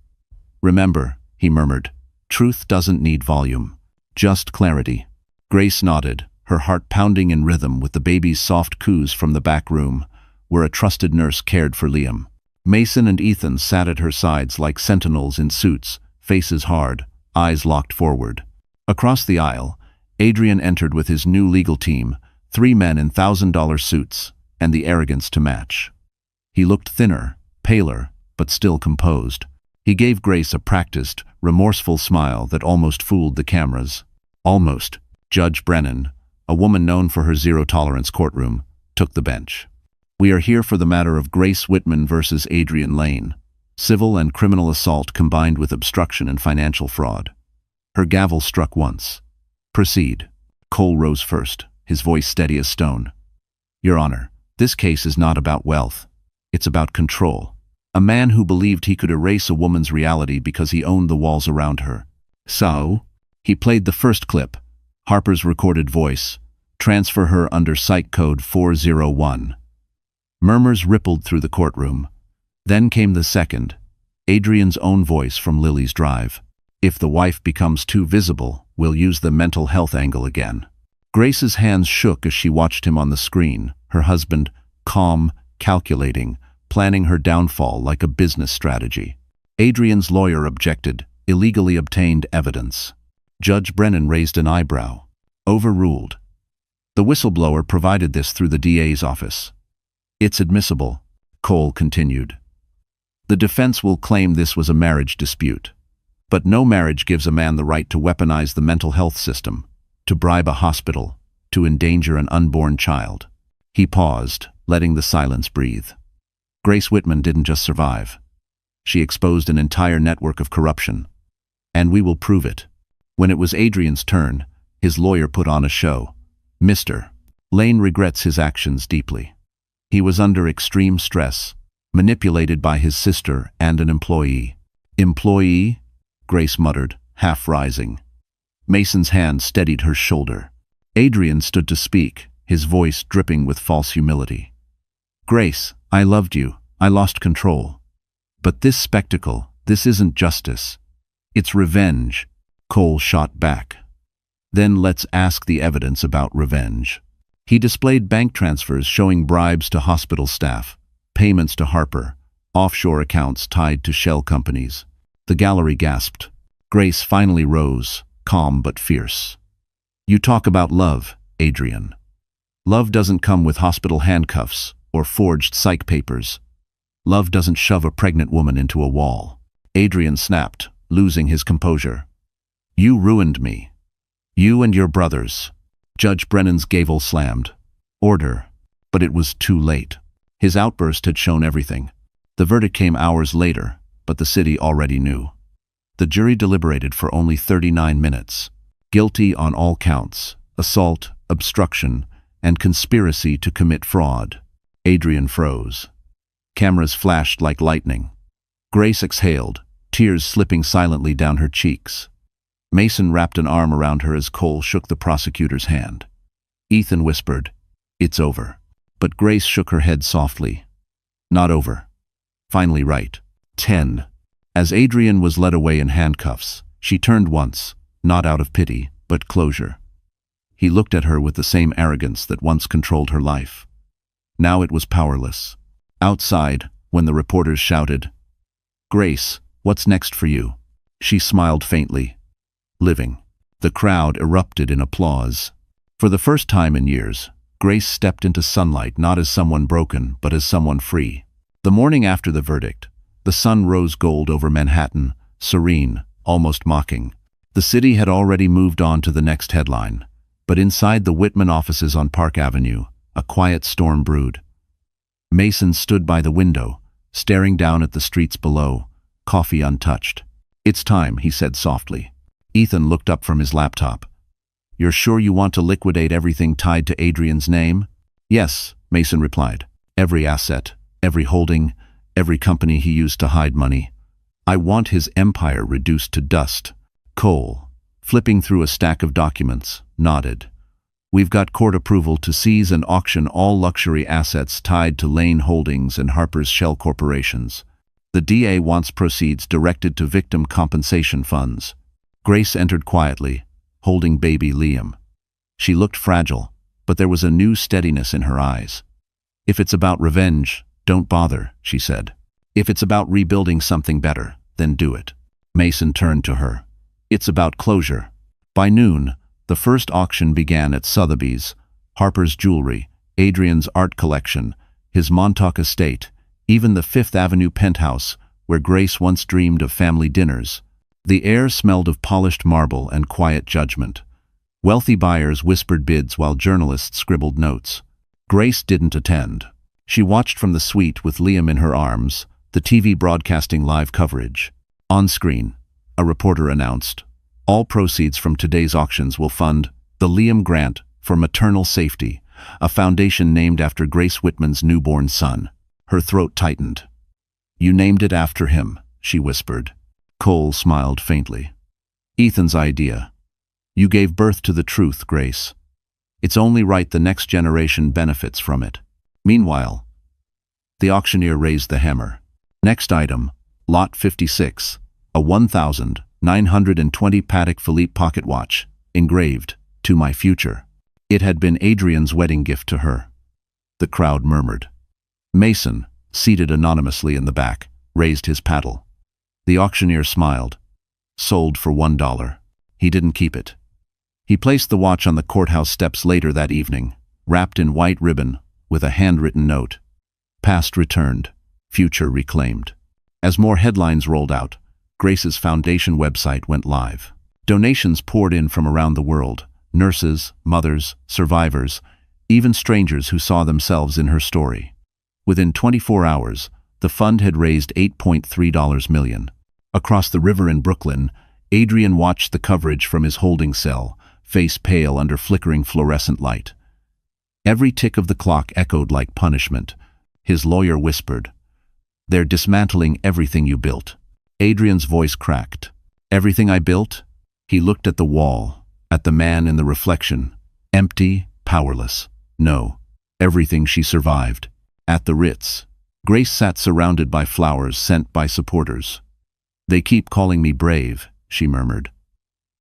Remember, he murmured, truth doesn't need volume, just clarity. Grace nodded, her heart pounding in rhythm with the baby's soft coos from the back room, where a trusted nurse cared for Liam. Mason and Ethan sat at her sides like sentinels in suits, faces hard, eyes locked forward. Across the aisle, Adrian entered with his new legal team, 3 men in $1,000 suits, and the arrogance to match. He looked thinner, paler, but still composed. He gave Grace a practiced, remorseful smile that almost fooled the cameras. Almost. Judge Brennan, a woman known for her zero-tolerance courtroom, took the bench. We are here for the matter of Grace Whitman versus Adrian Lane. Civil and criminal assault combined with obstruction and financial fraud. Her gavel struck once. Proceed. Cole rose first, his voice steady as stone. Your Honor, this case is not about wealth. It's about control. A man who believed he could erase a woman's reality because he owned the walls around her. So, he played the first clip, Harper's recorded voice. Transfer her under Psych Code 401. Murmurs rippled through the courtroom. Then came the second, Adrian's own voice from Lily's drive. If the wife becomes too visible, we'll use the mental health angle again. Grace's hands shook as she watched him on the screen, her husband, calm, calculating, planning her downfall like a business strategy. Adrian's lawyer objected, illegally obtained evidence. Judge Brennan raised an eyebrow. Overruled. The whistleblower provided this through the DA's office. It's admissible, Cole continued. The defense will claim this was a marriage dispute. But no marriage gives a man the right to weaponize the mental health system, to bribe a hospital, to endanger an unborn child. He paused, letting the silence breathe. Grace Whitman didn't just survive. She exposed an entire network of corruption. And we will prove it. When it was Adrian's turn, his lawyer put on a show. Mr. Lane regrets his actions deeply. He was under extreme stress, manipulated by his sister and an employee. Employee? Grace muttered, half rising. Mason's hand steadied her shoulder. Adrian stood to speak, his voice dripping with false humility. Grace, I loved you. I lost control. But this spectacle, this isn't justice. It's revenge. Cole shot back. Then let's ask the evidence about revenge. He displayed bank transfers showing bribes to hospital staff, payments to Harper, offshore accounts tied to shell companies. The gallery gasped. Grace finally rose, calm but fierce. You talk about love, Adrian. Love doesn't come with hospital handcuffs or forged psych papers. Love doesn't shove a pregnant woman into a wall. Adrian snapped, losing his composure. You ruined me. You and your brothers. Judge Brennan's gavel slammed. Order. But it was too late. His outburst had shown everything. The verdict came hours later, but the city already knew. The jury deliberated for only 39 minutes. Guilty on all counts: assault, obstruction, and conspiracy to commit fraud. Adrian froze. Cameras flashed like lightning. Grace exhaled, tears slipping silently down her cheeks. Mason wrapped an arm around her as Cole shook the prosecutor's hand. Ethan whispered, "It's over." But Grace shook her head softly. Not over. Finally right. 10. As Adrian was led away in handcuffs, she turned once, not out of pity, but closure. He looked at her with the same arrogance that once controlled her life. Now it was powerless. Outside, when the reporters shouted, "Grace, what's next for you?" she smiled faintly. Living. The crowd erupted in applause. For the first time in years, Grace stepped into sunlight not as someone broken, but as someone free. The morning after the verdict, the sun rose gold over Manhattan, serene, almost mocking. The city had already moved on to the next headline, but inside the Whitman offices on Park Avenue, a quiet storm brewed. Mason stood by the window, staring down at the streets below, coffee untouched. "It's time," he said softly. Ethan looked up from his laptop. "You're sure you want to liquidate everything tied to Adrian's name?" "Yes," Mason replied. "Every asset, every holding, every company he used to hide money. I want his empire reduced to dust." Cole, flipping through a stack of documents, nodded. "We've got court approval to seize and auction all luxury assets tied to Lane Holdings and Harper's Shell corporations. The DA wants proceeds directed to victim compensation funds." Grace entered quietly, holding baby Liam. She looked fragile, but there was a new steadiness in her eyes. "If it's about revenge, don't bother," she said. "If it's about rebuilding something better, then do it." Mason turned to her. "It's about closure." By noon, the first auction began at Sotheby's, Harper's jewelry, Adrian's art collection, his Montauk estate, even the Fifth Avenue penthouse where Grace once dreamed of family dinners. The air smelled of polished marble and quiet judgment. Wealthy buyers whispered bids while journalists scribbled notes. Grace didn't attend. She watched from the suite with Liam in her arms, the TV broadcasting live coverage. On screen, a reporter announced, "All proceeds from today's auctions will fund the Liam Grant for Maternal Safety, a foundation named after Grace Whitman's newborn son." Her throat tightened. "You named it after him," she whispered. Cole smiled faintly. "Ethan's idea. You gave birth to the truth, Grace. It's only right the next generation benefits from it." Meanwhile, the auctioneer raised the hammer. Next item, Lot 56, a 1,920 Patek Philippe pocket watch, engraved, "To my future." It had been Adrian's wedding gift to her. The crowd murmured. Mason, seated anonymously in the back, raised his paddle. The auctioneer smiled. "Sold for $1. He didn't keep it." He placed the watch on the courthouse steps later that evening, wrapped in white ribbon, with a handwritten note. Past returned, future reclaimed. As more headlines rolled out, Grace's foundation website went live. Donations poured in from around the world: nurses, mothers, survivors, even strangers who saw themselves in her story. Within 24 hours, the fund had raised $8.3 million. Across the river in Brooklyn, Adrian watched the coverage from his holding cell, face pale under flickering fluorescent light. Every tick of the clock echoed like punishment. His lawyer whispered, "They're dismantling everything you built." Adrian's voice cracked. "Everything I built?" He looked at the wall, at the man in the reflection, empty, powerless. "No, everything she survived." At the Ritz, Grace sat surrounded by flowers sent by supporters. "They keep calling me brave," she murmured.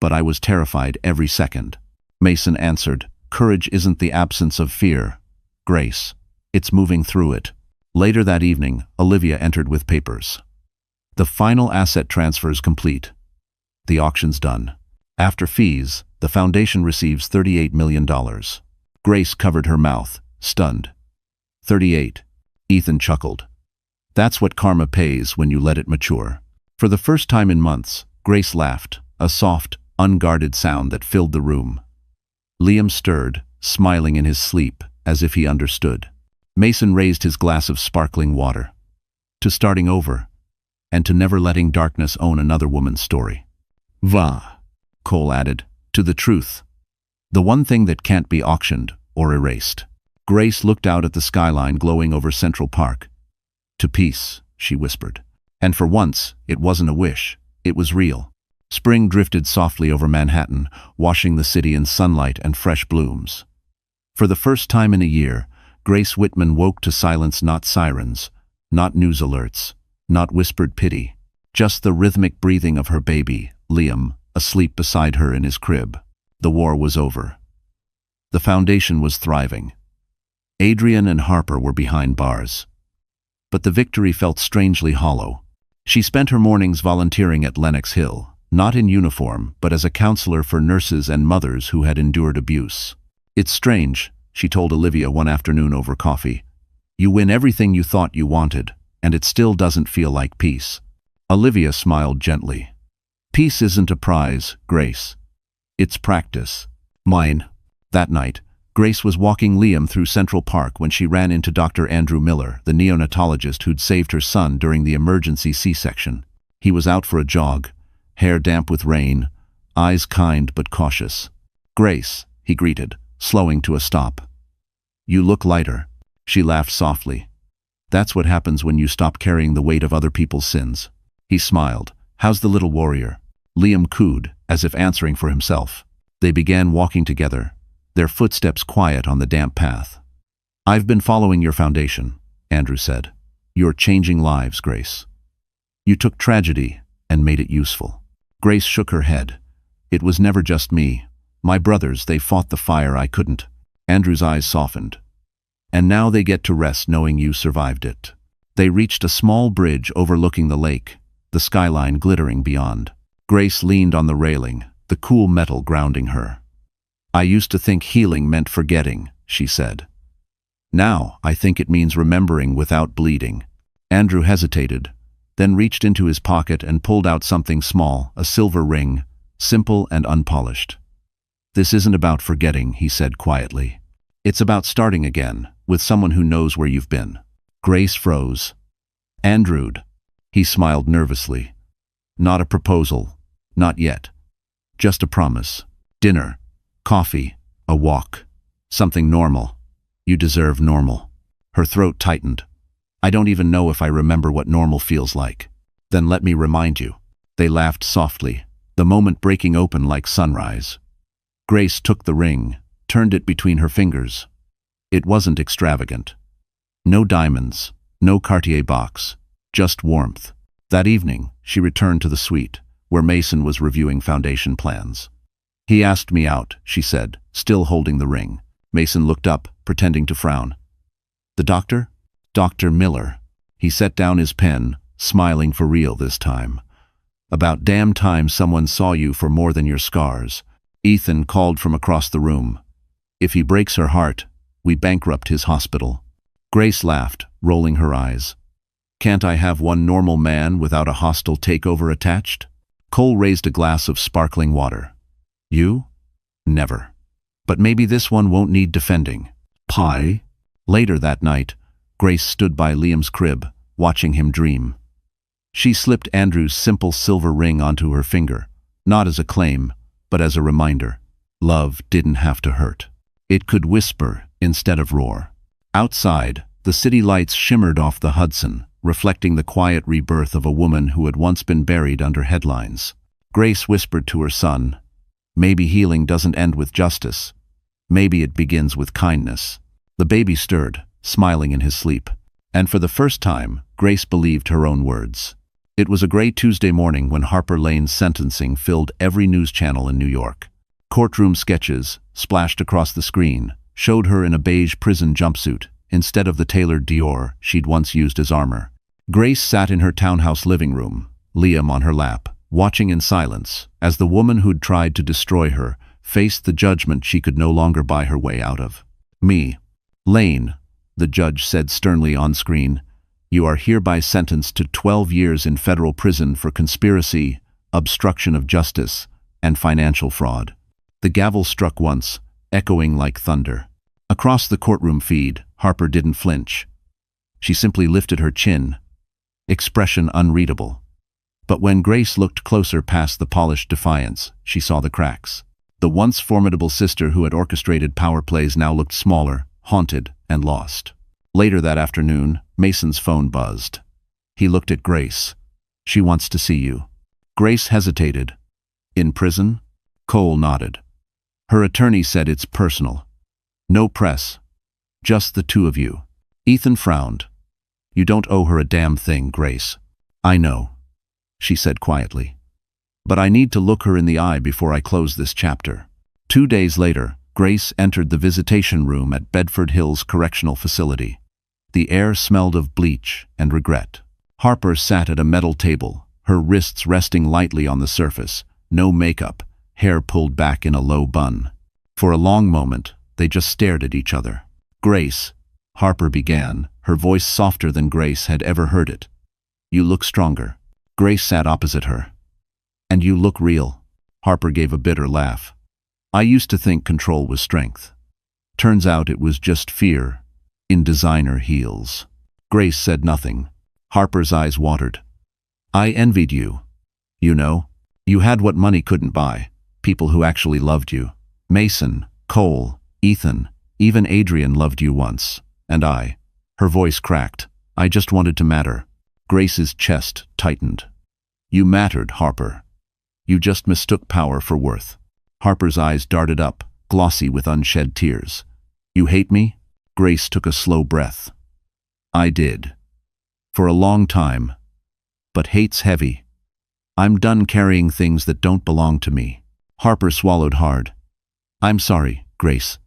But I was terrified every second. Mason answered, "Courage isn't the absence of fear, Grace. It's moving through it." Later that evening, Olivia entered with papers. The final asset transfer's complete. The auction's done. After fees, the foundation receives $38 million. Grace covered her mouth, stunned. 38. Ethan chuckled. That's what karma pays when you let it mature. For the first time in months, Grace laughed, a soft, unguarded sound that filled the room. Liam stirred, smiling in his sleep, as if he understood. Mason raised his glass of sparkling water. To starting over, and to never letting darkness own another woman's story. Va. Cole added, to the truth. The one thing that can't be auctioned or erased. Grace looked out at the skyline glowing over Central Park. To peace, she whispered. And for once, it wasn't a wish, it was real. Spring drifted softly over Manhattan, washing the city in sunlight and fresh blooms. For the first time in a year, Grace Whitman woke to silence, not sirens, not news alerts, not whispered pity, just the rhythmic breathing of her baby, Liam, asleep beside her in his crib. The war was over. The foundation was thriving. Adrian and Harper were behind bars. But the victory felt strangely hollow. She spent her mornings volunteering at Lenox Hill, not in uniform, but as a counselor for nurses and mothers who had endured abuse. It's strange, she told Olivia one afternoon over coffee. You win everything you thought you wanted, and it still doesn't feel like peace. Olivia smiled gently. Peace isn't a prize, Grace. It's practice. Mine. That night, Grace was walking Liam through Central Park when she ran into Dr. Andrew Miller, the neonatologist who'd saved her son during the emergency C-section. He was out for a jog, hair damp with rain, eyes kind but cautious. Grace, he greeted, slowing to a stop. You look lighter. She laughed softly. That's what happens when you stop carrying the weight of other people's sins. He smiled. How's the little warrior? Liam cooed, as if answering for himself. They began walking together, their footsteps quiet on the damp path. I've been following your foundation, Andrew said. You're changing lives, Grace. You took tragedy and made it useful. Grace shook her head. It was never just me. My brothers, they fought the fire I couldn't. Andrew's eyes softened. And now they get to rest knowing you survived it. They reached a small bridge overlooking the lake, the skyline glittering beyond. Grace leaned on the railing, the cool metal grounding her. I used to think healing meant forgetting, she said. Now I think it means remembering without bleeding. Andrew hesitated, then reached into his pocket and pulled out something small, a silver ring, simple and unpolished. This isn't about forgetting, he said quietly. It's about starting again, with someone who knows where you've been. Grace froze. Andrew'd. He smiled nervously. Not a proposal. Not yet. Just a promise. Dinner. Coffee. A walk. Something normal. You deserve normal. Her throat tightened. I don't even know if I remember what normal feels like. Then let me remind you. They laughed softly, the moment breaking open like sunrise. Grace took the ring, turned it between her fingers. It wasn't extravagant. No diamonds, no Cartier box, just warmth. That evening, she returned to the suite, where Mason was reviewing foundation plans. He asked me out, she said, still holding the ring. Mason looked up, pretending to frown. The doctor? Dr. Miller. He set down his pen, smiling for real this time. About damn time someone saw you for more than your scars. Ethan called from across the room. If he breaks her heart, we bankrupt his hospital. Grace laughed, rolling her eyes. Can't I have one normal man without a hostile takeover attached? Cole raised a glass of sparkling water. You? Never. But maybe this one won't need defending. Pie? Later that night, Grace stood by Liam's crib, watching him dream. She slipped Andrew's simple silver ring onto her finger, not as a claim, but as a reminder. Love didn't have to hurt. It could whisper instead of roar. Outside, the city lights shimmered off the Hudson, reflecting the quiet rebirth of a woman who had once been buried under headlines. Grace whispered to her son, maybe healing doesn't end with justice. Maybe it begins with kindness. The baby stirred, smiling in his sleep. And for the first time, Grace believed her own words. It was a gray Tuesday morning when Harper Lane's sentencing filled every news channel in New York. Courtroom sketches, splashed across the screen, showed her in a beige prison jumpsuit, instead of the tailored Dior she'd once used as armor. Grace sat in her townhouse living room, Liam on her lap, watching in silence, as the woman who'd tried to destroy her faced the judgment she could no longer buy her way out of. "Me, Lane," the judge said sternly on screen, "you are hereby sentenced to 12 years in federal prison for conspiracy, obstruction of justice, and financial fraud." The gavel struck once, echoing like thunder. Across the courtroom feed, Harper didn't flinch. She simply lifted her chin, expression unreadable. But when Grace looked closer past the polished defiance, she saw the cracks. The once formidable sister who had orchestrated power plays now looked smaller, haunted, and lost. Later that afternoon, Mason's phone buzzed. He looked at Grace. "She wants to see you." Grace hesitated. "In prison?" Cole nodded. Her attorney said it's personal. "No press. Just the two of you." Ethan frowned. "You don't owe her a damn thing, Grace." "I know," she said quietly. "But I need to look her in the eye before I close this chapter." 2 days later, Grace entered the visitation room at Bedford Hills Correctional Facility. The air smelled of bleach and regret. Harper sat at a metal table, her wrists resting lightly on the surface, no makeup, hair pulled back in a low bun. For a long moment, they just stared at each other. "Grace," Harper began, her voice softer than Grace had ever heard it. "You look stronger." Grace sat opposite her. "And you look real." Harper gave a bitter laugh. "I used to think control was strength. Turns out it was just fear in designer heels." Grace said nothing. Harper's eyes watered. "I envied you. You know, you had what money couldn't buy, people who actually loved you. Mason, Cole, Ethan, even Adrian loved you once. And I." Her voice cracked. "I just wanted to matter." Grace's chest tightened. "You mattered, Harper. You just mistook power for worth." Harper's eyes darted up, glossy with unshed tears. "You hate me?" Grace took a slow breath. "I did. For a long time. But hate's heavy. I'm done carrying things that don't belong to me." Harper swallowed hard. "I'm sorry, Grace.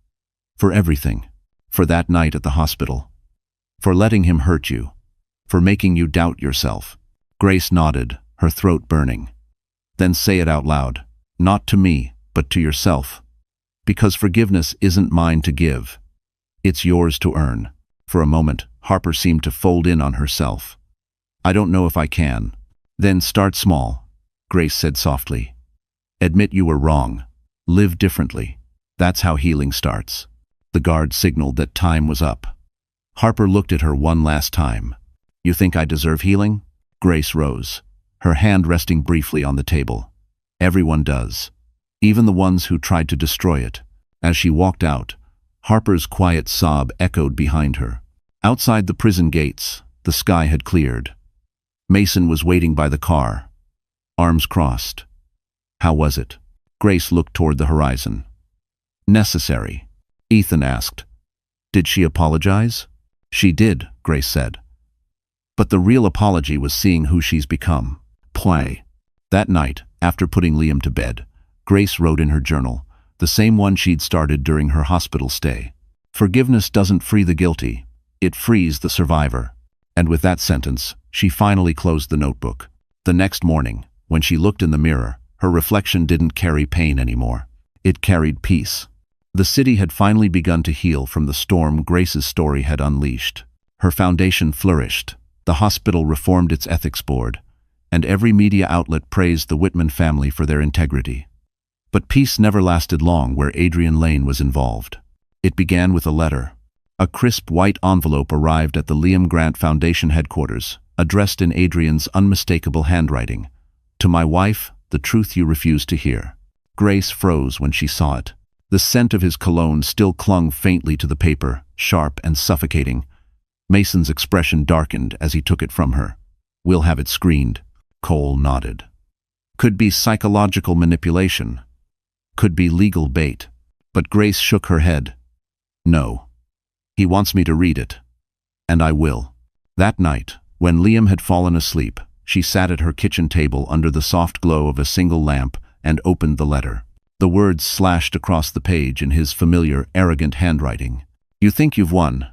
For everything. For that night at the hospital. For letting him hurt you. For making you doubt yourself." Grace nodded, her throat burning. "Then say it out loud. Not to me, but to yourself. Because forgiveness isn't mine to give. It's yours to earn." For a moment, Harper seemed to fold in on herself. "I don't know if I can." "Then start small," Grace said softly. "Admit you were wrong. Live differently. That's how healing starts." The guard signaled that time was up. Harper looked at her one last time. "You think I deserve healing?" Grace rose, her hand resting briefly on the table. "Everyone does. Even the ones who tried to destroy it." As she walked out, Harper's quiet sob echoed behind her. Outside the prison gates, the sky had cleared. Mason was waiting by the car, arms crossed. "How was it?" Grace looked toward the horizon. "Necessary," Ethan asked. "Did she apologize?" "She did," Grace said. "But the real apology was seeing who she's become." Play. That night, after putting Liam to bed, Grace wrote in her journal, the same one she'd started during her hospital stay. "Forgiveness doesn't free the guilty, it frees the survivor." And with that sentence, she finally closed the notebook. The next morning, when she looked in the mirror, her reflection didn't carry pain anymore. It carried peace. The city had finally begun to heal from the storm Grace's story had unleashed. Her foundation flourished, the hospital reformed its ethics board, and every media outlet praised the Whitman family for their integrity. But peace never lasted long where Adrian Lane was involved. It began with a letter. A crisp white envelope arrived at the Liam Grant Foundation headquarters, addressed in Adrian's unmistakable handwriting. "To my wife, the truth you refuse to hear." Grace froze when she saw it. The scent of his cologne still clung faintly to the paper, sharp and suffocating. Mason's expression darkened as he took it from her. "We'll have it screened." Cole nodded. "Could be psychological manipulation. Could be legal bait." But Grace shook her head. "No. He wants me to read it. And I will." That night, when Liam had fallen asleep, she sat at her kitchen table under the soft glow of a single lamp and opened the letter. The words slashed across the page in his familiar, arrogant handwriting. You think you've won.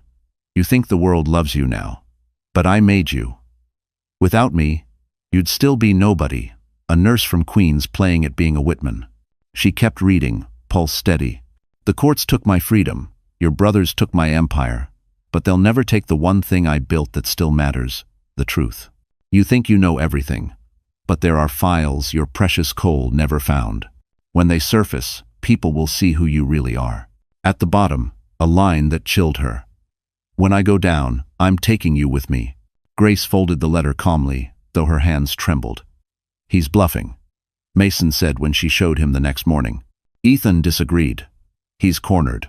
You think the world loves you now. But I made you. Without me, you'd still be nobody, a nurse from Queens playing at being a Whitman. She kept reading, pulse steady. The courts took my freedom. Your brothers took my empire. But they'll never take the one thing I built that still matters, the truth. You think you know everything. But there are files your precious coal never found. When they surface, people will see who you really are. At the bottom, a line that chilled her. When I go down, I'm taking you with me. Grace folded the letter calmly, though her hands trembled. He's bluffing, Mason said when she showed him the next morning. Ethan disagreed. He's cornered.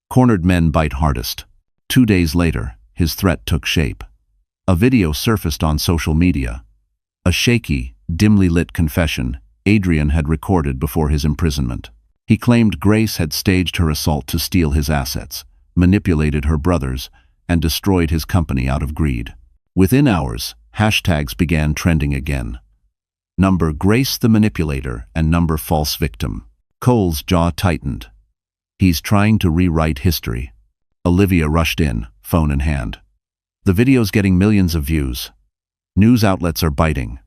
Cornered men bite hardest. 2 days later, his threat took shape. A video surfaced on social media. A shaky, dimly lit confession Adrian had recorded before his imprisonment. He claimed Grace had staged her assault to steal his assets, manipulated her brothers, and destroyed his company out of greed. Within hours, hashtags began trending again. Number Grace the manipulator and number false victim. Cole's jaw tightened. He's trying to rewrite history. Olivia rushed in, phone in hand. The video's getting millions of views. News outlets are biting.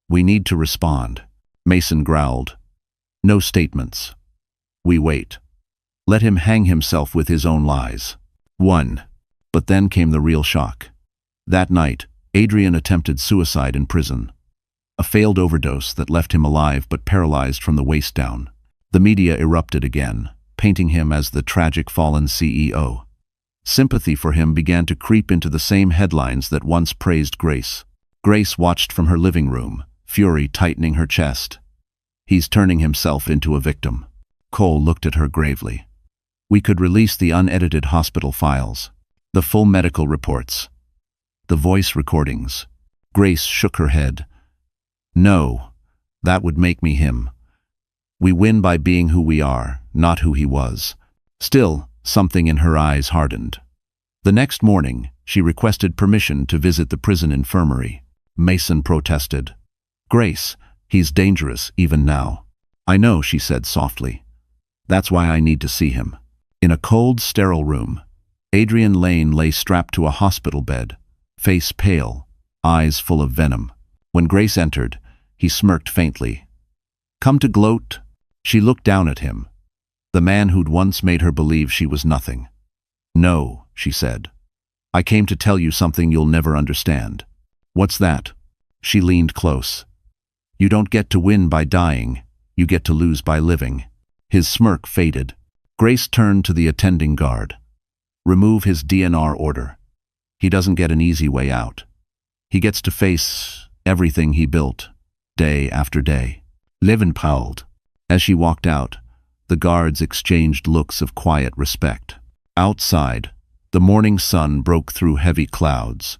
We need to respond. Mason growled. No statements. We wait. Let him hang himself with his own lies. 1. But then came the real shock. That night, Adrian attempted suicide in prison. A failed overdose that left him alive but paralyzed from the waist down. The media erupted again, painting him as the tragic fallen CEO. Sympathy for him began to creep into the same headlines that once praised Grace. Grace watched from her living room, fury tightening her chest. He's turning himself into a victim. Cole looked at her gravely. We could release the unedited hospital files, the full medical reports, the voice recordings. Grace shook her head. No, that would make me him. We win by being who we are, not who he was. Still, something in her eyes hardened. The next morning, she requested permission to visit the prison infirmary. Mason protested. Grace, he's dangerous even now. I know, she said softly. That's why I need to see him. In a cold, sterile room, Adrian Lane lay strapped to a hospital bed, face pale, eyes full of venom. When Grace entered, he smirked faintly. Come to gloat? She looked down at him, the man who'd once made her believe she was nothing. No, she said. I came to tell you something you'll never understand. What's that? She leaned close. You don't get to win by dying, you get to lose by living. His smirk faded. Grace turned to the attending guard. Remove his DNR order. He doesn't get an easy way out. He gets to face everything he built, day after day. Levin prowled. As she walked out, the guards exchanged looks of quiet respect. Outside, the morning sun broke through heavy clouds.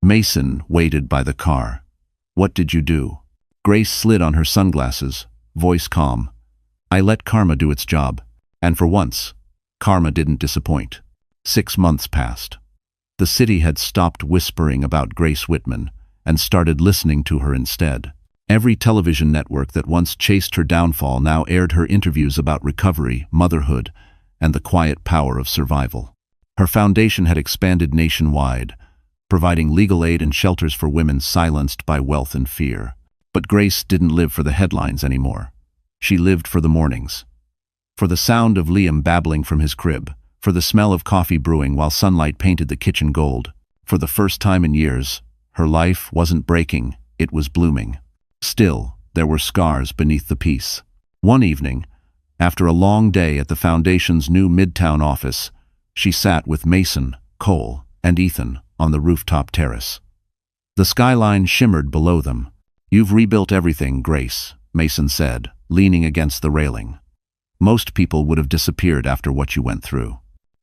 Mason waited by the car. What did you do? Grace slid on her sunglasses, voice calm. I let karma do its job. And for once, karma didn't disappoint. 6 months passed. The city had stopped whispering about Grace Whitman and started listening to her instead. Every television network that once chased her downfall now aired her interviews about recovery, motherhood, and the quiet power of survival. Her foundation had expanded nationwide, providing legal aid and shelters for women silenced by wealth and fear. But Grace didn't live for the headlines anymore. She lived for the mornings. For the sound of Liam babbling from his crib, for the smell of coffee brewing while sunlight painted the kitchen gold. For the first time in years, her life wasn't breaking, it was blooming. Still, there were scars beneath the peace. One evening, after a long day at the Foundation's new Midtown office, she sat with Mason, Cole, and Ethan on the rooftop terrace. The skyline shimmered below them. You've rebuilt everything, Grace, Mason said, leaning against the railing. Most people would have disappeared after what you went through.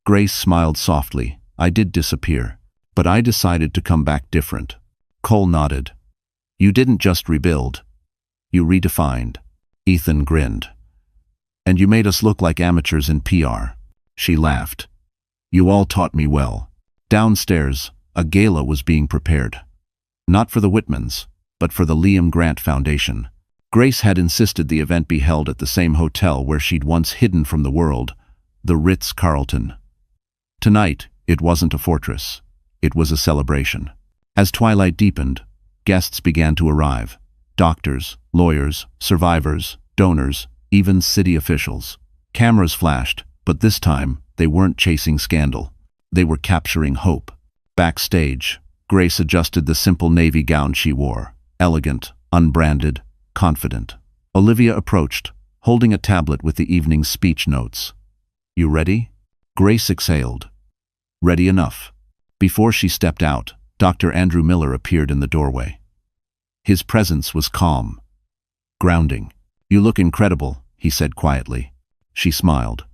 Grace smiled softly. I did disappear, but I decided to come back different. Cole nodded. You didn't just rebuild. You redefined. Ethan grinned. And you made us look like amateurs in PR. She laughed. You all taught me well. Downstairs, a gala was being prepared. Not for the Whitmans, but for the Liam Grant Foundation. Grace had insisted the event be held at the same hotel where she'd once hidden from the world, the Ritz-Carlton. Tonight, it wasn't a fortress. It was a celebration. As twilight deepened, guests began to arrive. Doctors, lawyers, survivors, donors, even city officials. Cameras flashed, but this time, they weren't chasing scandal. They were capturing hope. Backstage, Grace adjusted the simple navy gown she wore. Elegant, unbranded, confident. Olivia approached, holding a tablet with the evening's speech notes. "You ready?" Grace exhaled. "Ready enough." Before she stepped out, Dr. Andrew Miller appeared in the doorway. His presence was calm, grounding. "You look incredible," he said quietly. She smiled.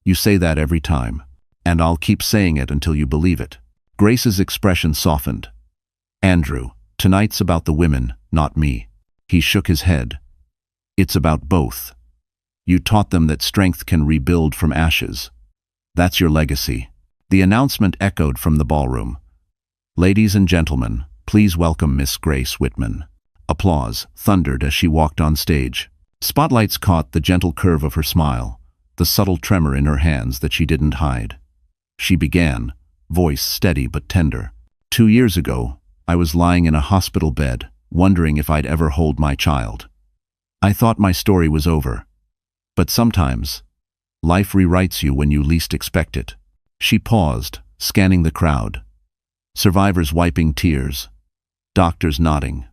"You say that every time, and I'll keep saying it until you believe it." Grace's expression softened. "Andrew, tonight's about the women, not me." He shook his head. "It's about both. You taught them that strength can rebuild from ashes. That's your legacy." The announcement echoed from the ballroom. "Ladies and gentlemen, please welcome Miss Grace Whitman." Applause thundered as she walked on stage. Spotlights caught the gentle curve of her smile, the subtle tremor in her hands that she didn't hide. She began, voice steady but tender. "2 years ago, I was lying in a hospital bed, wondering if I'd ever hold my child. I thought my story was over. But sometimes, life rewrites you when you least expect it." She paused, scanning the crowd. Survivors wiping tears, doctors nodding,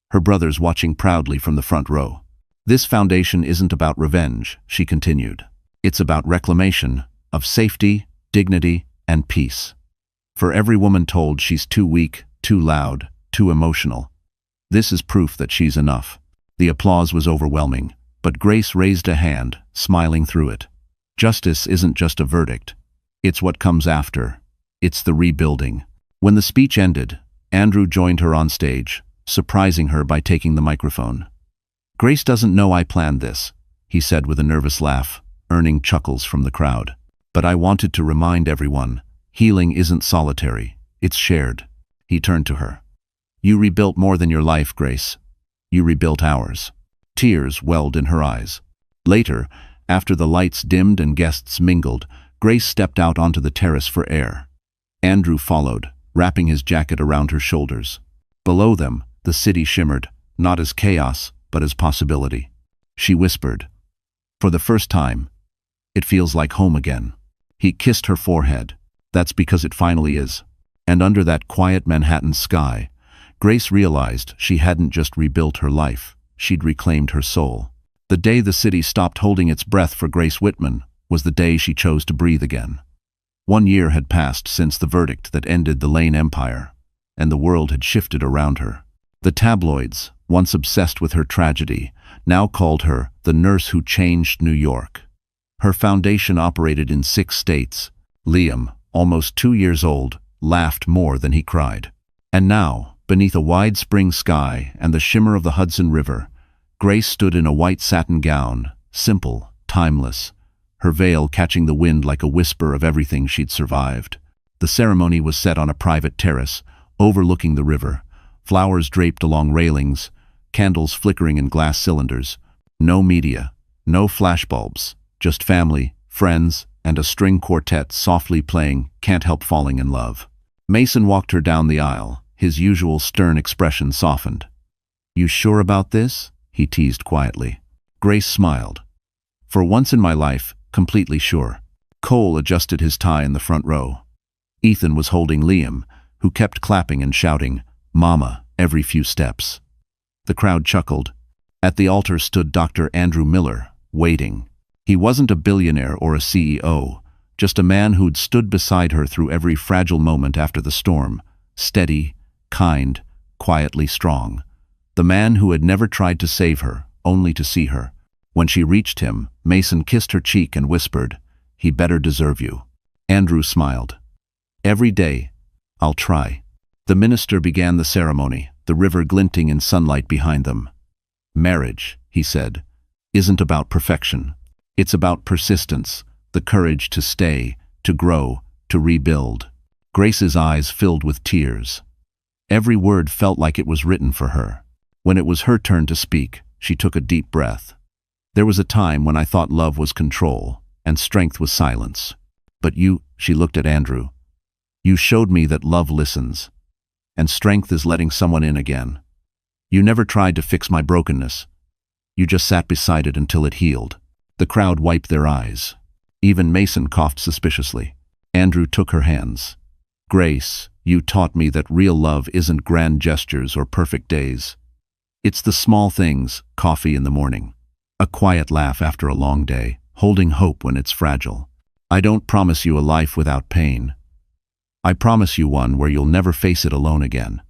her brothers watching proudly from the front row. "This foundation isn't about revenge," she continued. "It's about reclamation of safety, dignity, and peace. For every woman told she's too weak, too loud, too emotional, this is proof that she's enough." The applause was overwhelming, but Grace raised a hand, smiling through it. "Justice isn't just a verdict. It's what comes after. It's the rebuilding." When the speech ended, Andrew joined her on stage, surprising her by taking the microphone. "Grace doesn't know I planned this," he said with a nervous laugh, earning chuckles from the crowd. "But I wanted to remind everyone, healing isn't solitary, it's shared." He turned to her. "You rebuilt more than your life, Grace. You rebuilt ours." Tears welled in her eyes. Later, after the lights dimmed and guests mingled, Grace stepped out onto the terrace for air. Andrew followed, wrapping his jacket around her shoulders. Below them, the city shimmered, not as chaos, but as possibility. She whispered, "For the first time, it feels like home again." He kissed her forehead. "That's because it finally is." And under that quiet Manhattan sky, Grace realized she hadn't just rebuilt her life, she'd reclaimed her soul. The day the city stopped holding its breath for Grace Whitman was the day she chose to breathe again. 1 year had passed since the verdict that ended the Lane Empire, and the world had shifted around her. The tabloids, once obsessed with her tragedy, now called her the nurse who changed New York. Her foundation operated in 6 states. Liam, almost 2 years old, laughed more than he cried. And now, beneath a wide spring sky and the shimmer of the Hudson River, Grace stood in a white satin gown, simple, timeless, her veil catching the wind like a whisper of everything she'd survived. The ceremony was set on a private terrace, overlooking the river, flowers draped along railings, candles flickering in glass cylinders. No media, no flashbulbs, just family, friends, and a string quartet softly playing "Can't Help Falling in Love." Mason walked her down the aisle, his usual stern expression softened. "You sure about this?" he teased quietly. Grace smiled. "For once in my life, completely sure." Cole adjusted his tie in the front row. Ethan was holding Liam, who kept clapping and shouting, "Mama," every few steps. The crowd chuckled. At the altar stood Dr. Andrew Miller, waiting. He wasn't a billionaire or a CEO, just a man who'd stood beside her through every fragile moment after the storm, steady, kind, quietly strong. The man who had never tried to save her, only to see her. When she reached him, Mason kissed her cheek and whispered, "He better deserve you." Andrew smiled. "Every day, I'll try." The minister began the ceremony, the river glinting in sunlight behind them. "Marriage," he said, "isn't about perfection. It's about persistence, the courage to stay, to grow, to rebuild." Grace's eyes filled with tears. Every word felt like it was written for her. When it was her turn to speak, she took a deep breath. There was a time when I thought love was control, and strength was silence. But you, she looked at Andrew, you showed me that love listens, and strength is letting someone in again. You never tried to fix my brokenness. You just sat beside it until it healed. The crowd wiped their eyes. Even Mason coughed suspiciously. Andrew took her hands. Grace, you taught me that real love isn't grand gestures or perfect days. It's the small things, coffee in the morning, a quiet laugh after a long day, holding hope when it's fragile. I don't promise you a life without pain. I promise you one where you'll never face it alone again.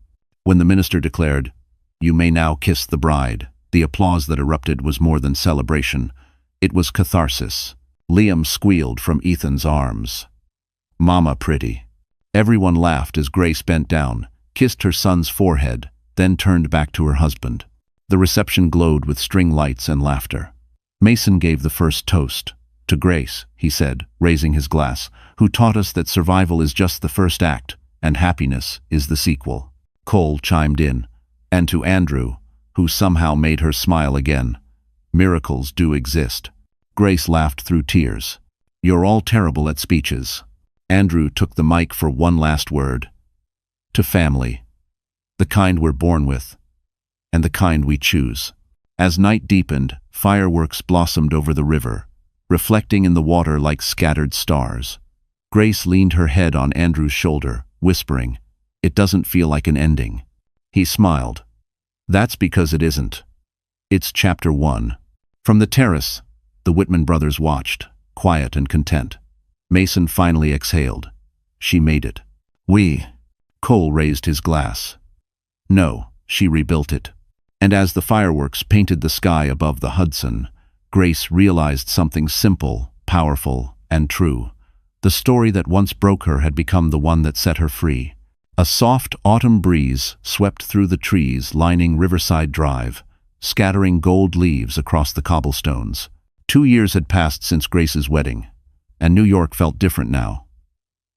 When the minister declared, "You may now kiss the bride," the applause that erupted was more than celebration. It was catharsis. Liam squealed from Ethan's arms. "Mama pretty." Everyone laughed as Grace bent down, kissed her son's forehead, then turned back to her husband. The reception glowed with string lights and laughter. Mason gave the first toast. "To Grace," he said, raising his glass, "who taught us that survival is just the first act, and happiness is the sequel." Cole chimed in. "And to Andrew, who somehow made her smile again. Miracles do exist." Grace laughed through tears. "You're all terrible at speeches." Andrew took the mic for one last word. "To family. The kind we're born with, and the kind we choose." As night deepened, fireworks blossomed over the river, reflecting in the water like scattered stars. Grace leaned her head on Andrew's shoulder, whispering, "It doesn't feel like an ending." He smiled. "That's because it isn't. It's chapter 1. From the terrace, the Whitman brothers watched, quiet and content. Mason finally exhaled. "She made it." "We." Cole raised his glass. "No, she rebuilt it." And as the fireworks painted the sky above the Hudson, Grace realized something simple, powerful, and true. The story that once broke her had become the one that set her free. A soft autumn breeze swept through the trees lining Riverside Drive, scattering gold leaves across the cobblestones. 2 years had passed since Grace's wedding, and New York felt different now.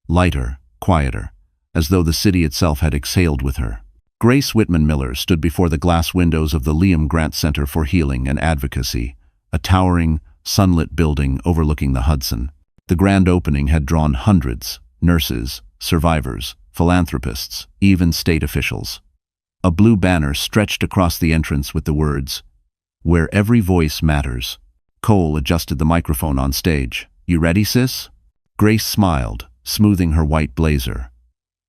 Lighter, quieter, as though the city itself had exhaled with her. Grace Whitman Miller stood before the glass windows of the Liam Grant Center for Healing and Advocacy, a towering, sunlit building overlooking the Hudson. The grand opening had drawn hundreds, nurses, survivors, philanthropists, even state officials. A blue banner stretched across the entrance with the words, "Where every voice matters." Cole adjusted the microphone on stage. "You ready, sis?" Grace smiled, smoothing her white blazer.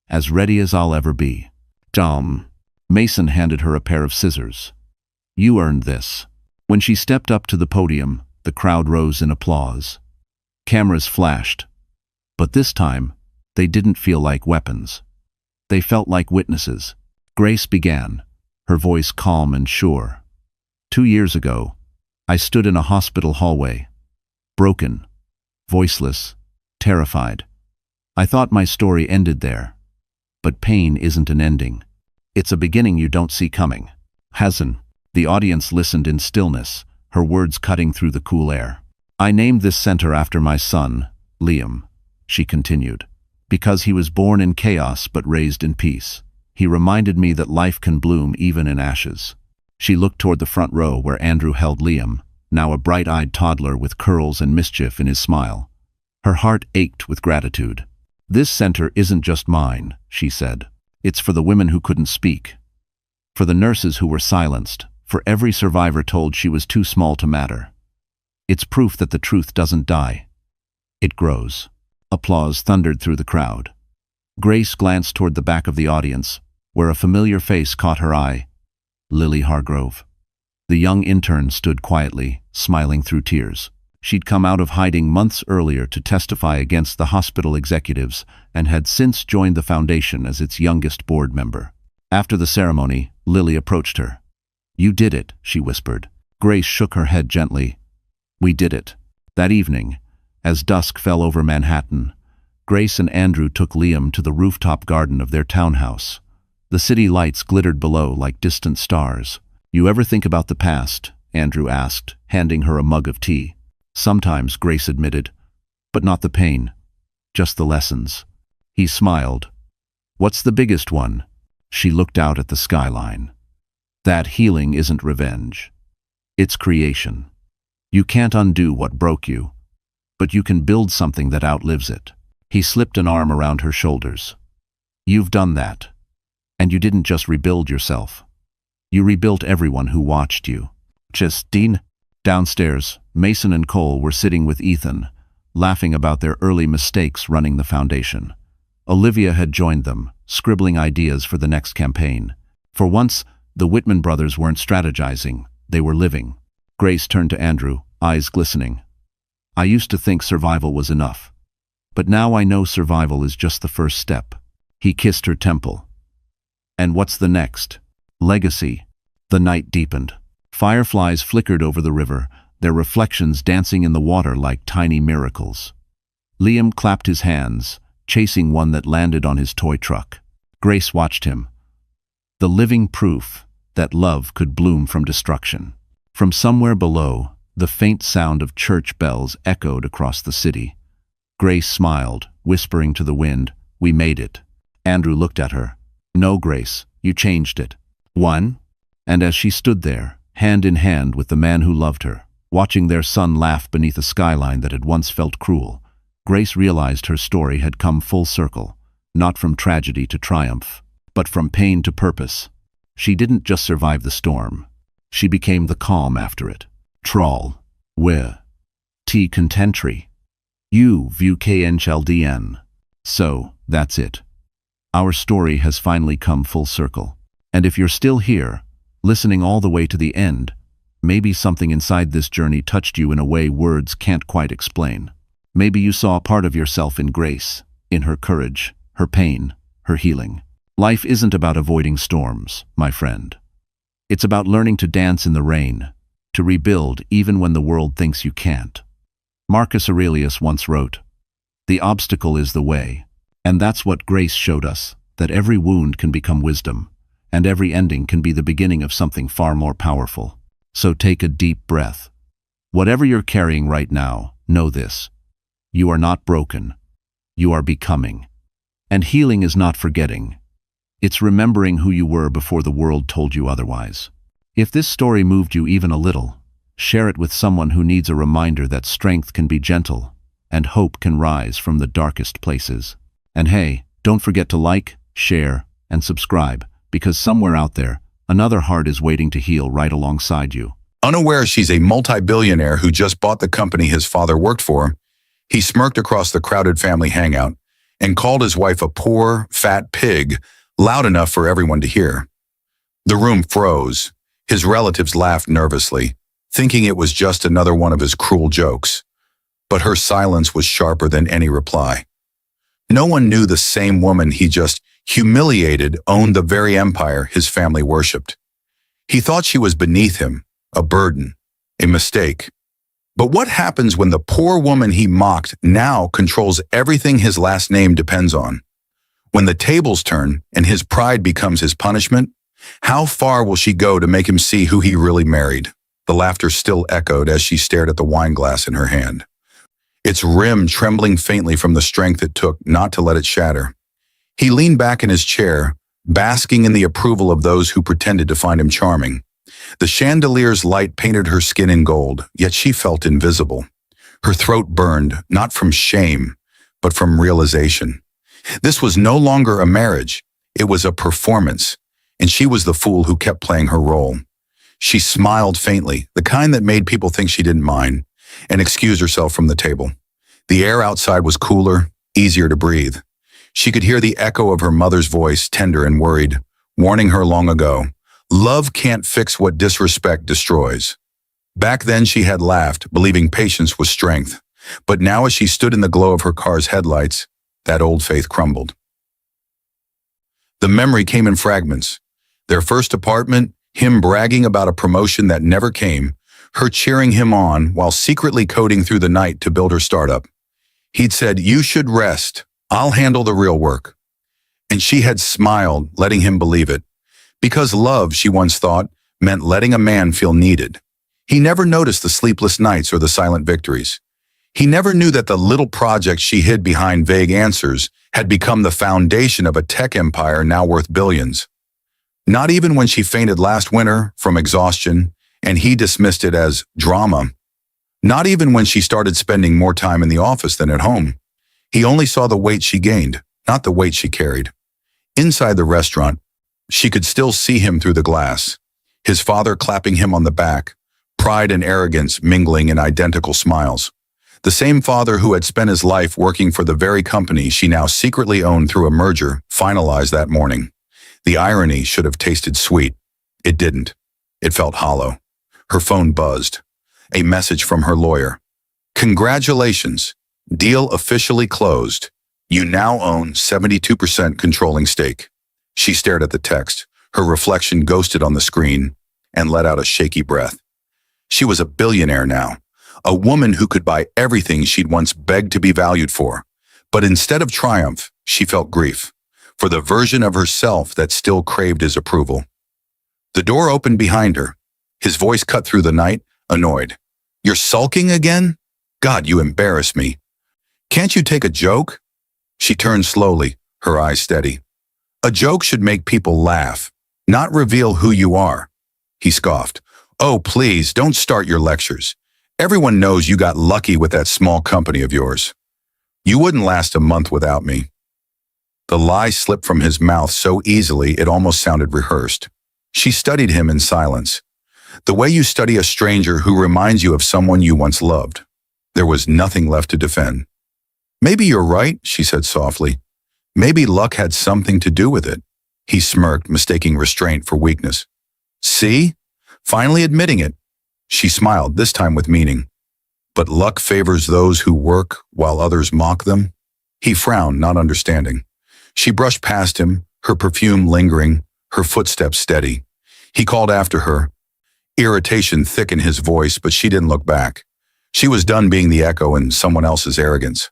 "As ready as I'll ever be." "Dumb." Mason handed her a pair of scissors. "You earned this." When she stepped up to the podium, the crowd rose in applause. Cameras flashed, but this time, they didn't feel like weapons. They felt like witnesses. Grace began, her voice calm and sure. 2 years ago, I stood in a hospital hallway, broken, voiceless, terrified. I thought my story ended there. But pain isn't an ending. It's a beginning you don't see coming. Hasn't. The audience listened in stillness, her words cutting through the cool air. "I named this center after my son, Liam," she continued, "because he was born in chaos but raised in peace. He reminded me that life can bloom even in ashes." She looked toward the front row where Andrew held Liam, now a bright-eyed toddler with curls and mischief in his smile. Her heart ached with gratitude. "This center isn't just mine," she said. "It's for the women who couldn't speak, for the nurses who were silenced, for every survivor told she was too small to matter. It's proof that the truth doesn't die. It grows." Applause thundered through the crowd. Grace glanced toward the back of the audience, where a familiar face caught her eye. Lily Hargrove. The young intern stood quietly, smiling through tears. She'd come out of hiding months earlier to testify against the hospital executives and had since joined the foundation as its youngest board member. After the ceremony, Lily approached her. "You did it," she whispered. Grace shook her head gently. "We did it." That evening, as dusk fell over Manhattan, Grace and Andrew took Liam to the rooftop garden of their townhouse. The city lights glittered below like distant stars. "You ever think about the past?" Andrew asked, handing her a mug of tea. "Sometimes," Grace admitted, "but not the pain, just the lessons." He smiled. "What's the biggest one?" She looked out at the skyline. That healing isn't revenge. It's creation. You can't undo what broke you, but you can build something that outlives it. He slipped an arm around her shoulders. You've done that. And you didn't just rebuild yourself. You rebuilt everyone who watched you. Justine? Downstairs, Mason and Cole were sitting with Ethan, laughing about their early mistakes running the foundation. Olivia had joined them, scribbling ideas for the next campaign. For once, the Whitman brothers weren't strategizing, they were living. Grace turned to Andrew, eyes glistening. I used to think survival was enough. But now I know survival is just the first step. He kissed her temple. And what's the next? Legacy. The night deepened. Fireflies flickered over the river, their reflections dancing in the water like tiny miracles. Liam clapped his hands, chasing one that landed on his toy truck. Grace watched him. The living proof that love could bloom from destruction. From somewhere below, the faint sound of church bells echoed across the city. Grace smiled, whispering to the wind, "We made it." Andrew looked at her. "No, Grace, you changed it." "One?" And as she stood there, hand in hand with the man who loved her, watching their son laugh beneath a skyline that had once felt cruel, Grace realized her story had come full circle, not from tragedy to triumph, but from pain to purpose. She didn't just survive the storm. She became the calm after it. Troll. Where? T contentry. You view KNCHLDN. So, that's it. Our story has finally come full circle. And if you're still here, listening all the way to the end, maybe something inside this journey touched you in a way words can't quite explain. Maybe you saw a part of yourself in Grace, in her courage, her pain, her healing. Life isn't about avoiding storms, my friend. It's about learning to dance in the rain, to rebuild even when the world thinks you can't. Marcus Aurelius once wrote, "The obstacle is the way." And that's what Grace showed us, that every wound can become wisdom, and every ending can be the beginning of something far more powerful. So take a deep breath. Whatever you're carrying right now, know this. You are not broken. You are becoming. And healing is not forgetting. It's remembering who you were before the world told you otherwise. If this story moved you even a little, share it with someone who needs a reminder that strength can be gentle and hope can rise from the darkest places. And hey, don't forget to like, share, and subscribe, because somewhere out there, another heart is waiting to heal right alongside you. Unaware she's a multi-billionaire who just bought the company his father worked for, he smirked across the crowded family hangout and called his wife a poor, fat pig, loud enough for everyone to hear. The room froze. His relatives laughed nervously, thinking it was just another one of his cruel jokes. But her silence was sharper than any reply. No one knew the same woman he just humiliated owned the very empire his family worshipped. He thought she was beneath him, a burden, a mistake. But what happens when the poor woman he mocked now controls everything his last name depends on? When the tables turn and his pride becomes his punishment, how far will she go to make him see who he really married? The laughter still echoed as she stared at the wine glass in her hand, its rim trembling faintly from the strength it took not to let it shatter. He leaned back in his chair, basking in the approval of those who pretended to find him charming. The chandelier's light painted her skin in gold, yet she felt invisible. Her throat burned, not from shame, but from realization. This was no longer a marriage, it was a performance, and she was the fool who kept playing her role. She smiled faintly, the kind that made people think she didn't mind, and excused herself from the table. The air outside was cooler, easier to breathe. She could hear the echo of her mother's voice, tender and worried, warning her long ago, "Love can't fix what disrespect destroys." Back then she had laughed, believing patience was strength. But now as she stood in the glow of her car's headlights, that old faith crumbled. The memory came in fragments. Their first apartment, him bragging about a promotion that never came, her cheering him on while secretly coding through the night to build her startup. He'd said, "You should rest. I'll handle the real work." And she had smiled, letting him believe it. Because love, she once thought, meant letting a man feel needed. He never noticed the sleepless nights or the silent victories. He never knew that the little projects she hid behind vague answers had become the foundation of a tech empire now worth billions. Not even when she fainted last winter from exhaustion, and he dismissed it as drama. Not even when she started spending more time in the office than at home. He only saw the weight she gained, not the weight she carried. Inside the restaurant, she could still see him through the glass, his father clapping him on the back, pride and arrogance mingling in identical smiles. The same father who had spent his life working for the very company she now secretly owned through a merger finalized that morning. The irony should have tasted sweet. It didn't. It felt hollow. Her phone buzzed. A message from her lawyer. Congratulations. Deal officially closed. You now own 72% controlling stake. She stared at the text, her reflection ghosted on the screen, and let out a shaky breath. She was a billionaire now, a woman who could buy everything she'd once begged to be valued for. But instead of triumph, she felt grief, for the version of herself that still craved his approval. The door opened behind her. His voice cut through the night, annoyed. You're sulking again? God, you embarrass me. Can't you take a joke? She turned slowly, her eyes steady. A joke should make people laugh, not reveal who you are. He scoffed. Oh, please, don't start your lectures. Everyone knows you got lucky with that small company of yours. You wouldn't last a month without me. The lie slipped from his mouth so easily it almost sounded rehearsed. She studied him in silence. The way you study a stranger who reminds you of someone you once loved. There was nothing left to defend. Maybe you're right, she said softly. Maybe luck had something to do with it. He smirked, mistaking restraint for weakness. See? Finally admitting it. She smiled, this time with meaning. But luck favors those who work while others mock them? He frowned, not understanding. She brushed past him, her perfume lingering, her footsteps steady. He called after her. Irritation thick in his voice, but she didn't look back. She was done being the echo in someone else's arrogance.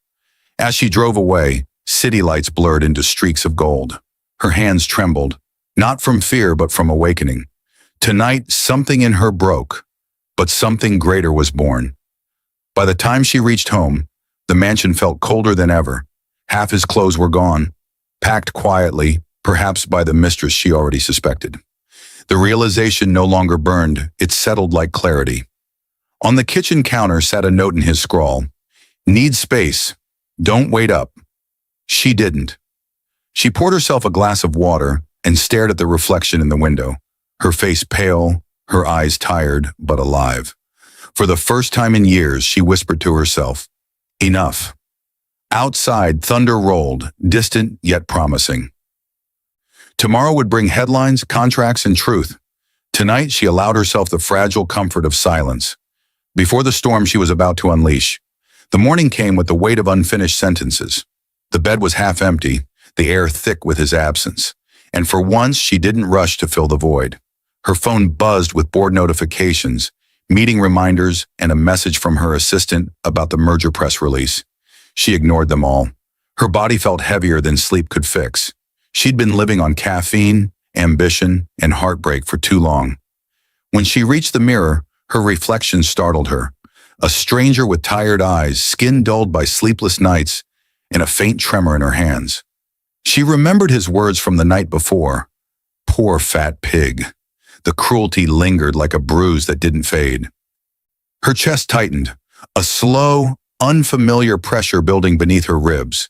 As she drove away, city lights blurred into streaks of gold. Her hands trembled, not from fear but from awakening. Tonight, something in her broke, but something greater was born. By the time she reached home, the mansion felt colder than ever. Half his clothes were gone, packed quietly, perhaps by the mistress she already suspected. The realization no longer burned, it settled like clarity. On the kitchen counter sat a note in his scrawl. Need space. Don't wait up. She didn't. She poured herself a glass of water and stared at the reflection in the window, her face pale, her eyes tired but alive. For the first time in years, she whispered to herself, enough. Outside, thunder rolled, distant yet promising. Tomorrow would bring headlines, contracts, and truth. Tonight, she allowed herself the fragile comfort of silence. Before the storm she was about to unleash, the morning came with the weight of unfinished sentences. The bed was half empty, the air thick with his absence. And for once, she didn't rush to fill the void. Her phone buzzed with board notifications, meeting reminders, and a message from her assistant about the merger press release. She ignored them all. Her body felt heavier than sleep could fix. She'd been living on caffeine, ambition, and heartbreak for too long. When she reached the mirror, her reflection startled her. A stranger with tired eyes, skin dulled by sleepless nights, and a faint tremor in her hands. She remembered his words from the night before. Poor fat pig. The cruelty lingered like a bruise that didn't fade. Her chest tightened, a slow, unfamiliar pressure building beneath her ribs.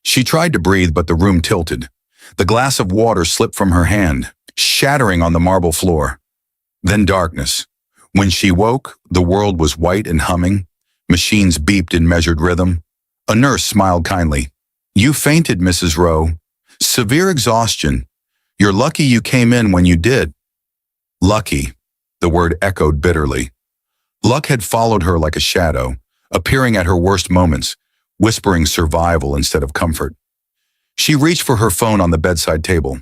She tried to breathe, but the room tilted. The glass of water slipped from her hand, shattering on the marble floor. Then darkness. When she woke, the world was white and humming. Machines beeped in measured rhythm. A nurse smiled kindly. You fainted, Mrs. Rowe. Severe exhaustion. You're lucky you came in when you did. Lucky, the word echoed bitterly. Luck had followed her like a shadow, appearing at her worst moments, whispering survival instead of comfort. She reached for her phone on the bedside table.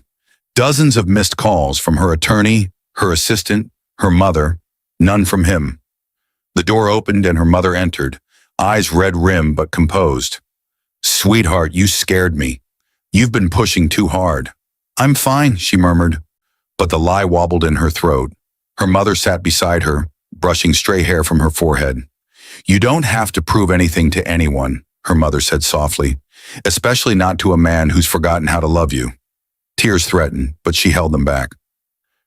Dozens of missed calls from her attorney, her assistant, her mother, none from him. The door opened and her mother entered, eyes red-rimmed but composed. Sweetheart, you scared me. You've been pushing too hard. I'm fine, she murmured, but the lie wobbled in her throat. Her mother sat beside her, brushing stray hair from her forehead. You don't have to prove anything to anyone, her mother said softly, especially not to a man who's forgotten how to love you. Tears threatened, but she held them back.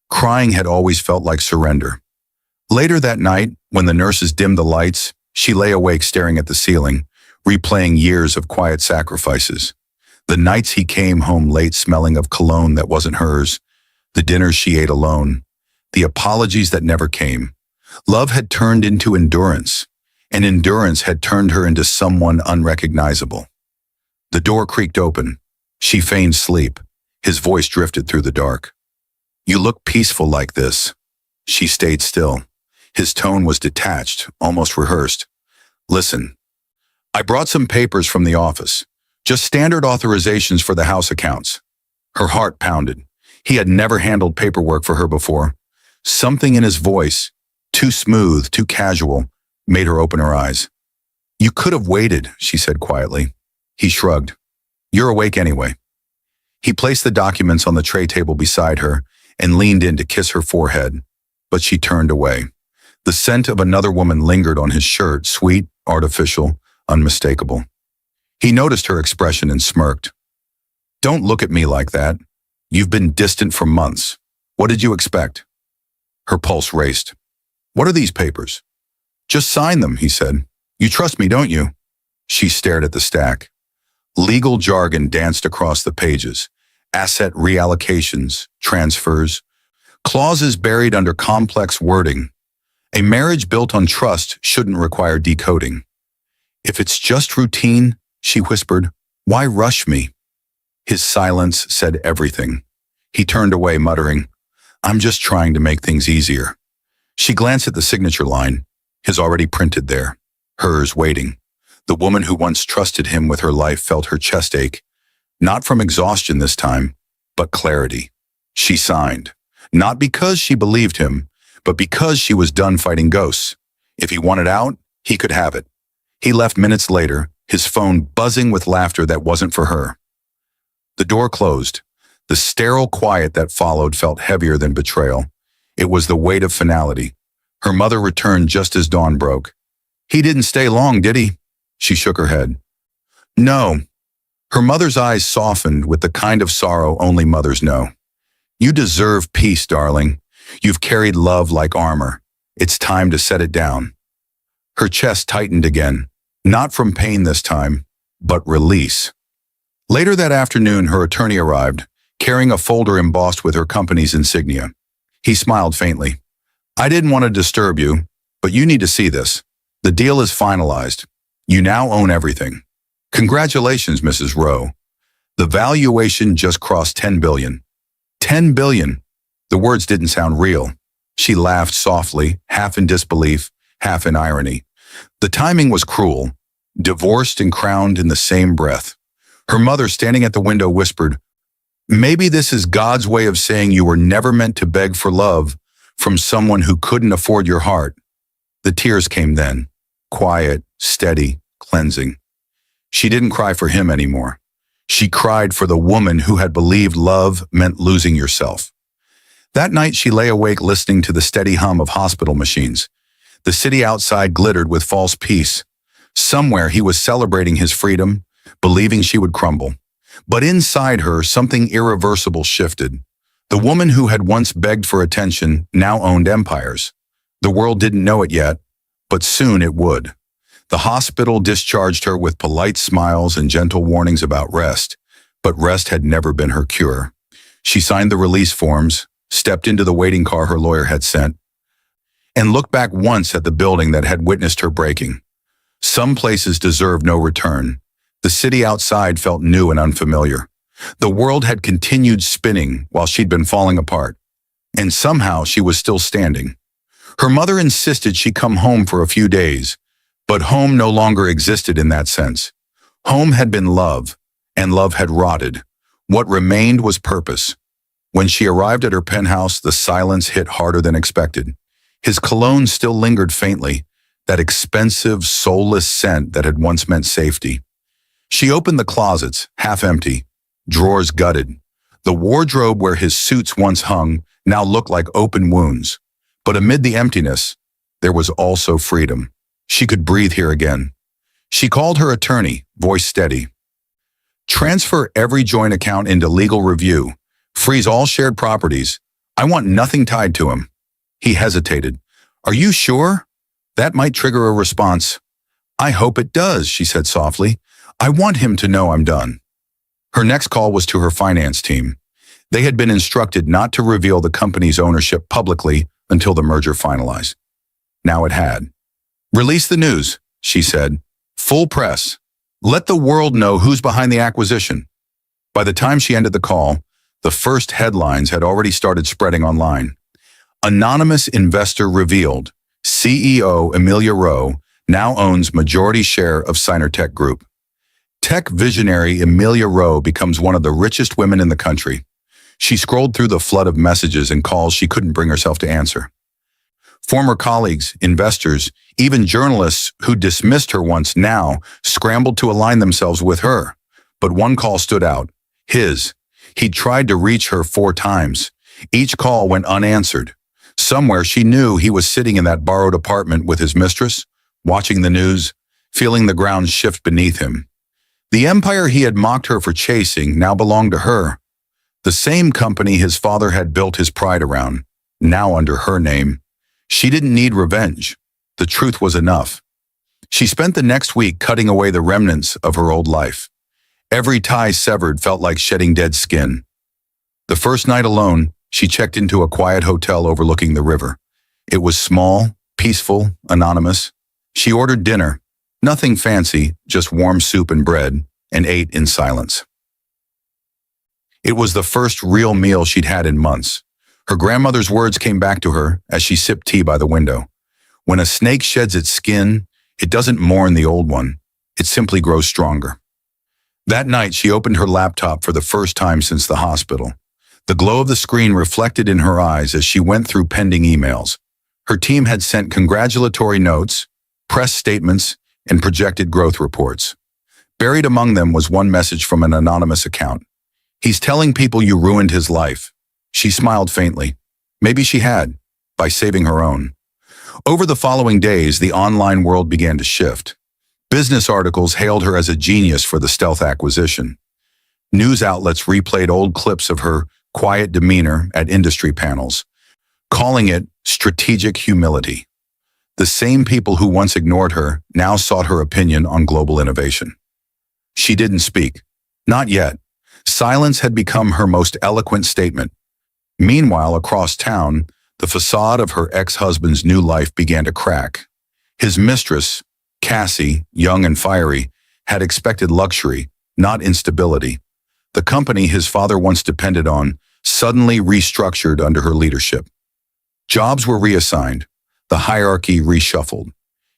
Crying had always felt like surrender. Later that night, when the nurses dimmed the lights, she lay awake staring at the ceiling, replaying years of quiet sacrifices. The nights he came home late smelling of cologne that wasn't hers, the dinners she ate alone, the apologies that never came. Love had turned into endurance, and endurance had turned her into someone unrecognizable. The door creaked open. She feigned sleep. His voice drifted through the dark. "You look peaceful like this." She stayed still. His tone was detached, almost rehearsed. "Listen, I brought some papers from the office. Just standard authorizations for the house accounts." Her heart pounded. He had never handled paperwork for her before. Something in his voice, too smooth, too casual, made her open her eyes. "You could have waited," she said quietly. He shrugged. "You're awake anyway." He placed the documents on the tray table beside her and leaned in to kiss her forehead, but she turned away. The scent of another woman lingered on his shirt, sweet, artificial, unmistakable. He noticed her expression and smirked. "Don't look at me like that. You've been distant for months. What did you expect?" Her pulse raced. "What are these papers?" "Just sign them," he said. "You trust me, don't you?" She stared at the stack. Legal jargon danced across the pages. Asset reallocations, transfers, clauses buried under complex wording. A marriage built on trust shouldn't require decoding. "If it's just routine," she whispered, "why rush me?" His silence said everything. He turned away, muttering, "I'm just trying to make things easier." She glanced at the signature line, his already printed there, hers waiting. The woman who once trusted him with her life felt her chest ache, not from exhaustion this time, but clarity. She signed, not because she believed him, but because she was done fighting ghosts. If he wanted out, he could have it. He left minutes later, his phone buzzing with laughter that wasn't for her. The door closed. The sterile quiet that followed felt heavier than betrayal. It was the weight of finality. Her mother returned just as dawn broke. "He didn't stay long, did he?" She shook her head. "No." Her mother's eyes softened with the kind of sorrow only mothers know. "You deserve peace, darling. You've carried love like armor. It's time to set it down." Her chest tightened again, not from pain this time, but release. Later that afternoon, her attorney arrived, carrying a folder embossed with her company's insignia. He smiled faintly. "I didn't want to disturb you, but you need to see this. The deal is finalized. You now own everything. Congratulations, Mrs. Rowe. The valuation just crossed $10 billion. $10 billion. The words didn't sound real. She laughed softly, half in disbelief, half in irony. The timing was cruel, divorced and crowned in the same breath. Her mother, standing at the window, whispered, "Maybe this is God's way of saying you were never meant to beg for love from someone who couldn't afford your heart." The tears came then, quiet, steady, cleansing. She didn't cry for him anymore. She cried for the woman who had believed love meant losing yourself. That night she lay awake listening to the steady hum of hospital machines. The city outside glittered with false peace. Somewhere he was celebrating his freedom, believing she would crumble. But inside her, something irreversible shifted. The woman who had once begged for attention now owned empires. The world didn't know it yet, but soon it would. The hospital discharged her with polite smiles and gentle warnings about rest, but rest had never been her cure. She signed the release forms, stepped into the waiting car her lawyer had sent, and looked back once at the building that had witnessed her breaking. Some places deserved no return. The city outside felt new and unfamiliar. The world had continued spinning while she'd been falling apart, and somehow she was still standing. Her mother insisted she come home for a few days, but home no longer existed in that sense. Home had been love, and love had rotted. What remained was purpose. When she arrived at her penthouse, the silence hit harder than expected. His cologne still lingered faintly, that expensive, soulless scent that had once meant safety. She opened the closets, half empty, drawers gutted. The wardrobe where his suits once hung now looked like open wounds. But amid the emptiness, there was also freedom. She could breathe here again. She called her attorney, voice steady. "Transfer every joint account into legal review. Freeze all shared properties. I want nothing tied to him. He hesitated. Are you sure? That might trigger a response. I hope it does, she said softly. I want him to know I'm done. Her next call was to her finance team. They had been instructed not to reveal the company's ownership publicly until the merger finalized. Now it had. Release the news, she said. Full press. Let the world know who's behind the acquisition. By the time she ended the call, the first headlines had already started spreading online. Anonymous investor revealed. CEO Amelia Rowe now owns majority share of Sinertech Group. Tech visionary Amelia Rowe becomes one of the richest women in the country. She scrolled through the flood of messages and calls she couldn't bring herself to answer. Former colleagues, investors, even journalists who dismissed her once now scrambled to align themselves with her. But one call stood out. His. He'd tried to reach her 4 times. Each call went unanswered. Somewhere she knew he was sitting in that borrowed apartment with his mistress, watching the news, feeling the ground shift beneath him. The empire he had mocked her for chasing now belonged to her. The same company his father had built his pride around, now under her name. She didn't need revenge. The truth was enough. She spent the next week cutting away the remnants of her old life. Every tie severed felt like shedding dead skin. The first night alone, she checked into a quiet hotel overlooking the river. It was small, peaceful, anonymous. She ordered dinner, nothing fancy, just warm soup and bread, and ate in silence. It was the first real meal she'd had in months. Her grandmother's words came back to her as she sipped tea by the window. When a snake sheds its skin, it doesn't mourn the old one. It simply grows stronger. That night, she opened her laptop for the first time since the hospital. The glow of the screen reflected in her eyes as she went through pending emails. Her team had sent congratulatory notes, press statements, and projected growth reports. Buried among them was one message from an anonymous account. He's telling people you ruined his life. She smiled faintly. Maybe she had, by saving her own. Over the following days, the online world began to shift. Business articles hailed her as a genius for the stealth acquisition. News outlets replayed old clips of her quiet demeanor at industry panels, calling it strategic humility. The same people who once ignored her now sought her opinion on global innovation. She didn't speak. Not yet. Silence had become her most eloquent statement. Meanwhile, across town, the facade of her ex-husband's new life began to crack. His mistress, Cassie, young and fiery, had expected luxury, not instability. The company his father once depended on suddenly restructured under her leadership. Jobs were reassigned, the hierarchy reshuffled.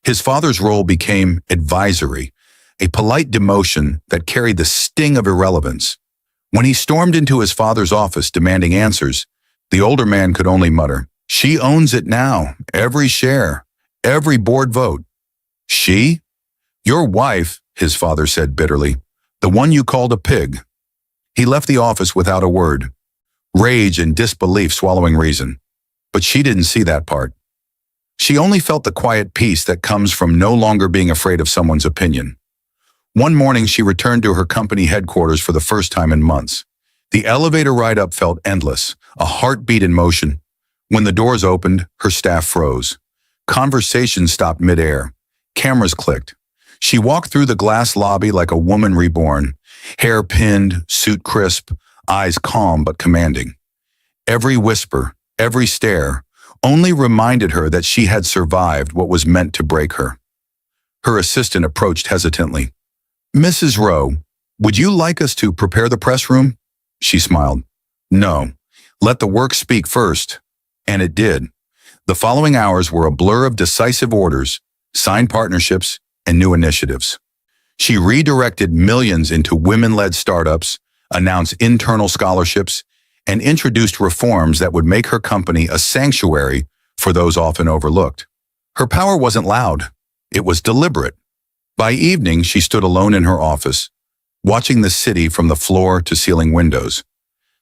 His father's role became advisory, a polite demotion that carried the sting of irrelevance. When he stormed into his father's office demanding answers, the older man could only mutter, "She owns it now, every share, every board vote." She? Your wife, his father said bitterly, the one you called a pig. He left the office without a word, rage and disbelief swallowing reason. But she didn't see that part. She only felt the quiet peace that comes from no longer being afraid of someone's opinion. One morning, she returned to her company headquarters for the first time in months. The elevator ride up felt endless, a heartbeat in motion. When the doors opened, her staff froze. Conversations stopped midair. Cameras clicked. She walked through the glass lobby like a woman reborn, hair pinned, suit crisp, eyes calm but commanding. Every whisper, every stare, only reminded her that she had survived what was meant to break her. Her assistant approached hesitantly. "Mrs. Rowe, would you like us to prepare the press room?" She smiled. "No, let the work speak first." And it did. The following hours were a blur of decisive orders, signed partnerships, and new initiatives. She redirected millions into women-led startups, announced internal scholarships, and introduced reforms that would make her company a sanctuary for those often overlooked. Her power wasn't loud. It was deliberate. By evening, she stood alone in her office, watching the city from the floor to ceiling windows.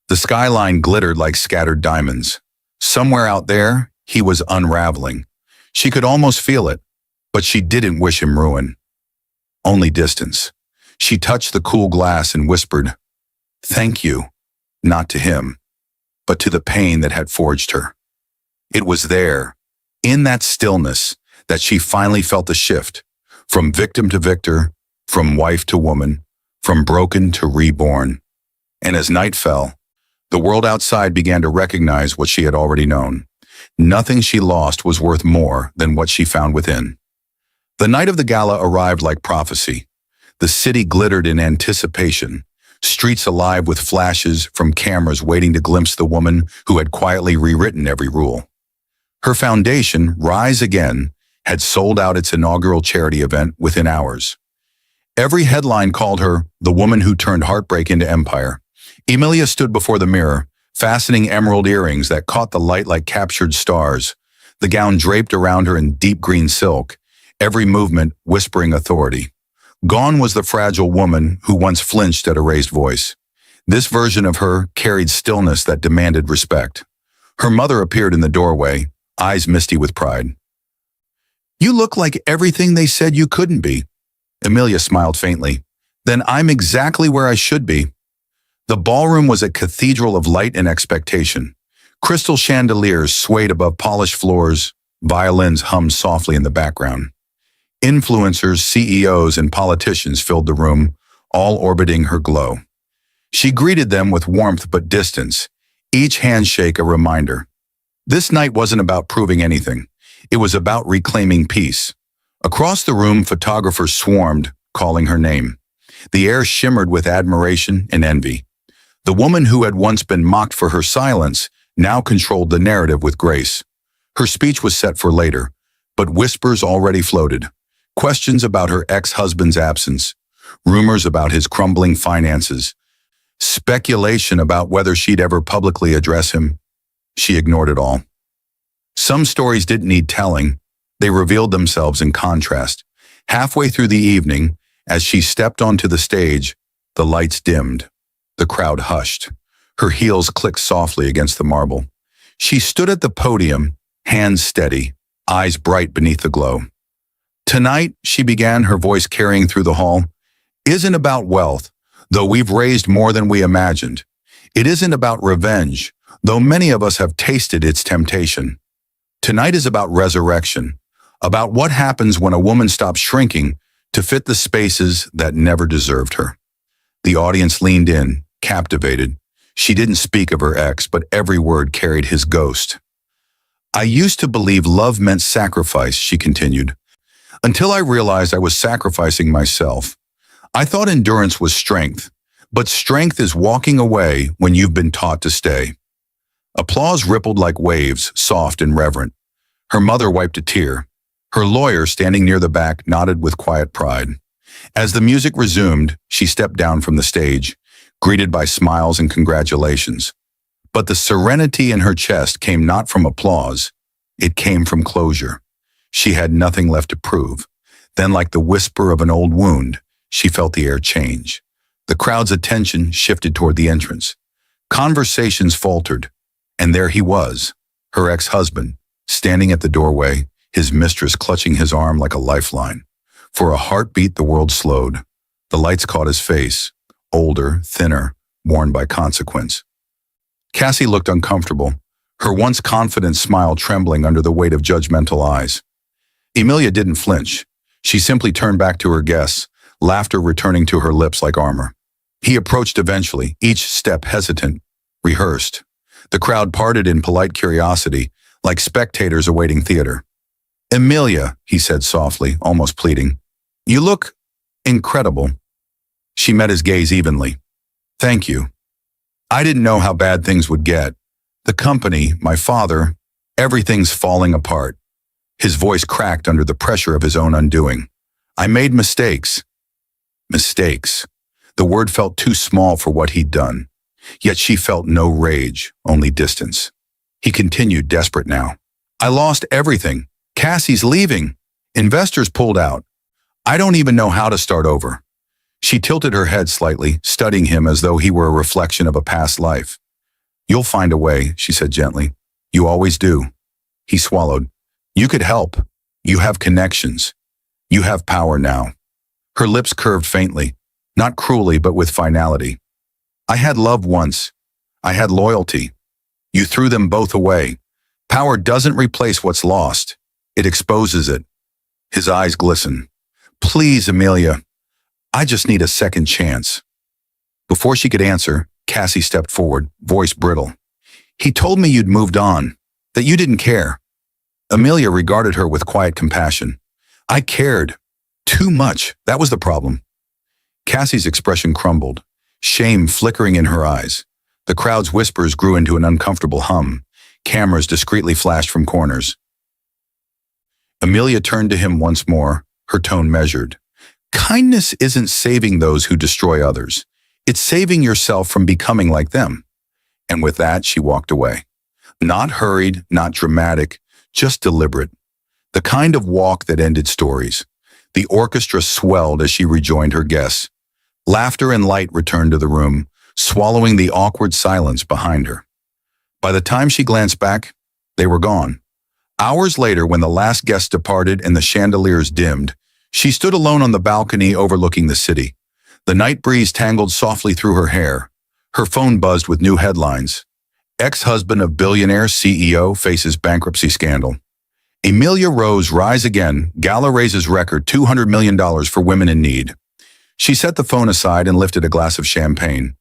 The skyline glittered like scattered diamonds. Somewhere out there, he was unraveling. She could almost feel it, but she didn't wish him ruin. Only distance. She touched the cool glass and whispered, "Thank you," not to him, but to the pain that had forged her. It was there, in that stillness, that she finally felt the shift, from victim to victor, from wife to woman, from broken to reborn. And as night fell, the world outside began to recognize what she had already known. Nothing she lost was worth more than what she found within. The night of the gala arrived like prophecy. The city glittered in anticipation, streets alive with flashes from cameras waiting to glimpse the woman who had quietly rewritten every rule. Her foundation, Rise Again, had sold out its inaugural charity event within hours. Every headline called her the woman who turned heartbreak into empire. Emilia stood before the mirror, fastening emerald earrings that caught the light like captured stars, the gown draped around her in deep green silk, every movement whispering authority. Gone was the fragile woman who once flinched at a raised voice. This version of her carried stillness that demanded respect. Her mother appeared in the doorway, eyes misty with pride. "You look like everything they said you couldn't be." Emilia smiled faintly. "Then I'm exactly where I should be." The ballroom was a cathedral of light and expectation. Crystal chandeliers swayed above polished floors, violins hummed softly in the background. Influencers, CEOs, and politicians filled the room, all orbiting her glow. She greeted them with warmth but distance, each handshake a reminder. This night wasn't about proving anything. It was about reclaiming peace. Across the room, photographers swarmed, calling her name. The air shimmered with admiration and envy. The woman who had once been mocked for her silence now controlled the narrative with grace. Her speech was set for later, but whispers already floated. Questions about her ex-husband's absence, rumors about his crumbling finances, speculation about whether she'd ever publicly address him. She ignored it all. Some stories didn't need telling. They revealed themselves in contrast. Halfway through the evening, as she stepped onto the stage, the lights dimmed. The crowd hushed. Her heels clicked softly against the marble. She stood at the podium, hands steady, eyes bright beneath the glow. "Tonight," she began, her voice carrying through the hall, "isn't about wealth, though we've raised more than we imagined. It isn't about revenge, though many of us have tasted its temptation. Tonight is about resurrection, about what happens when a woman stops shrinking to fit the spaces that never deserved her." The audience leaned in, captivated. She didn't speak of her ex, but every word carried his ghost. "I used to believe love meant sacrifice," she continued, "until I realized I was sacrificing myself. I thought endurance was strength, but strength is walking away when you've been taught to stay." Applause rippled like waves, soft and reverent. Her mother wiped a tear. Her lawyer, standing near the back, nodded with quiet pride. As the music resumed, she stepped down from the stage, greeted by smiles and congratulations. But the serenity in her chest came not from applause. It came from closure. She had nothing left to prove. Then, like the whisper of an old wound, she felt the air change. The crowd's attention shifted toward the entrance. Conversations faltered, and there he was, her ex-husband, standing at the doorway, his mistress clutching his arm like a lifeline. For a heartbeat, the world slowed. The lights caught his face, older, thinner, worn by consequence. Cassie looked uncomfortable, her once confident smile trembling under the weight of judgmental eyes. Emilia didn't flinch. She simply turned back to her guests, laughter returning to her lips like armor. He approached eventually, each step hesitant, rehearsed. The crowd parted in polite curiosity, like spectators awaiting theater. "Emilia," he said softly, almost pleading, "you look incredible." She met his gaze evenly. "Thank you. I didn't know how bad things would get. The company, my father, everything's falling apart." His voice cracked under the pressure of his own undoing. "I made mistakes." Mistakes. The word felt too small for what he'd done. Yet she felt no rage, only distance. He continued, desperate now. "I lost everything. Cassie's leaving. Investors pulled out. I don't even know how to start over." She tilted her head slightly, studying him as though he were a reflection of a past life. "You'll find a way," she said gently. "You always do." He swallowed. "You could help. You have connections. You have power now." Her lips curved faintly, not cruelly but with finality. "I had love once. I had loyalty. You threw them both away. Power doesn't replace what's lost. It exposes it. His eyes glisten. Please, Amelia, I just need a second chance. Before she could answer, Cassie stepped forward, voice brittle. He told me you'd moved on, that you didn't care. Amelia regarded her with quiet compassion. I cared. Too much. That was the problem. Cassie's expression crumbled, shame flickering in her eyes. The crowd's whispers grew into an uncomfortable hum. Cameras discreetly flashed from corners. Amelia turned to him once more, her tone measured. Kindness isn't saving those who destroy others. It's saving yourself from becoming like them. And with that, she walked away. Not hurried, not dramatic, just deliberate. The kind of walk that ended stories. The orchestra swelled as she rejoined her guests. Laughter and light returned to the room, swallowing the awkward silence behind her. By the time she glanced back, they were gone. Hours later, when the last guest departed and the chandeliers dimmed, she stood alone on the balcony overlooking the city. The night breeze tangled softly through her hair. Her phone buzzed with new headlines. Ex-husband of billionaire CEO faces bankruptcy scandal. Amelia Rose rise again, gala raises record $200 million for women in need. She set the phone aside and lifted a glass of champagne,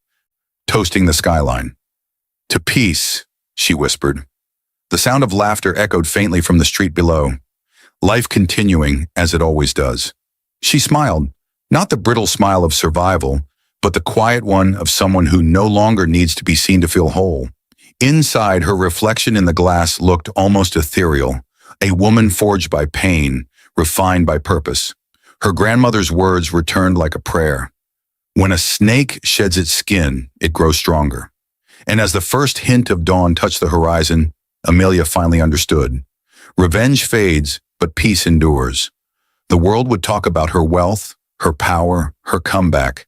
toasting the skyline. To peace, she whispered. The sound of laughter echoed faintly from the street below. Life continuing as it always does. She smiled, not the brittle smile of survival, but the quiet one of someone who no longer needs to be seen to feel whole. Inside, her reflection in the glass looked almost ethereal, a woman forged by pain, refined by purpose. Her grandmother's words returned like a prayer. When a snake sheds its skin, it grows stronger. And as the first hint of dawn touched the horizon, Amelia finally understood. Revenge fades, but peace endures. The world would talk about her wealth, her power, her comeback.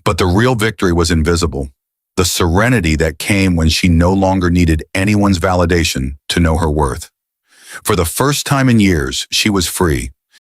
But the real victory was invisible. The serenity that came when she no longer needed anyone's validation to know her worth. For the first time in years, she was free.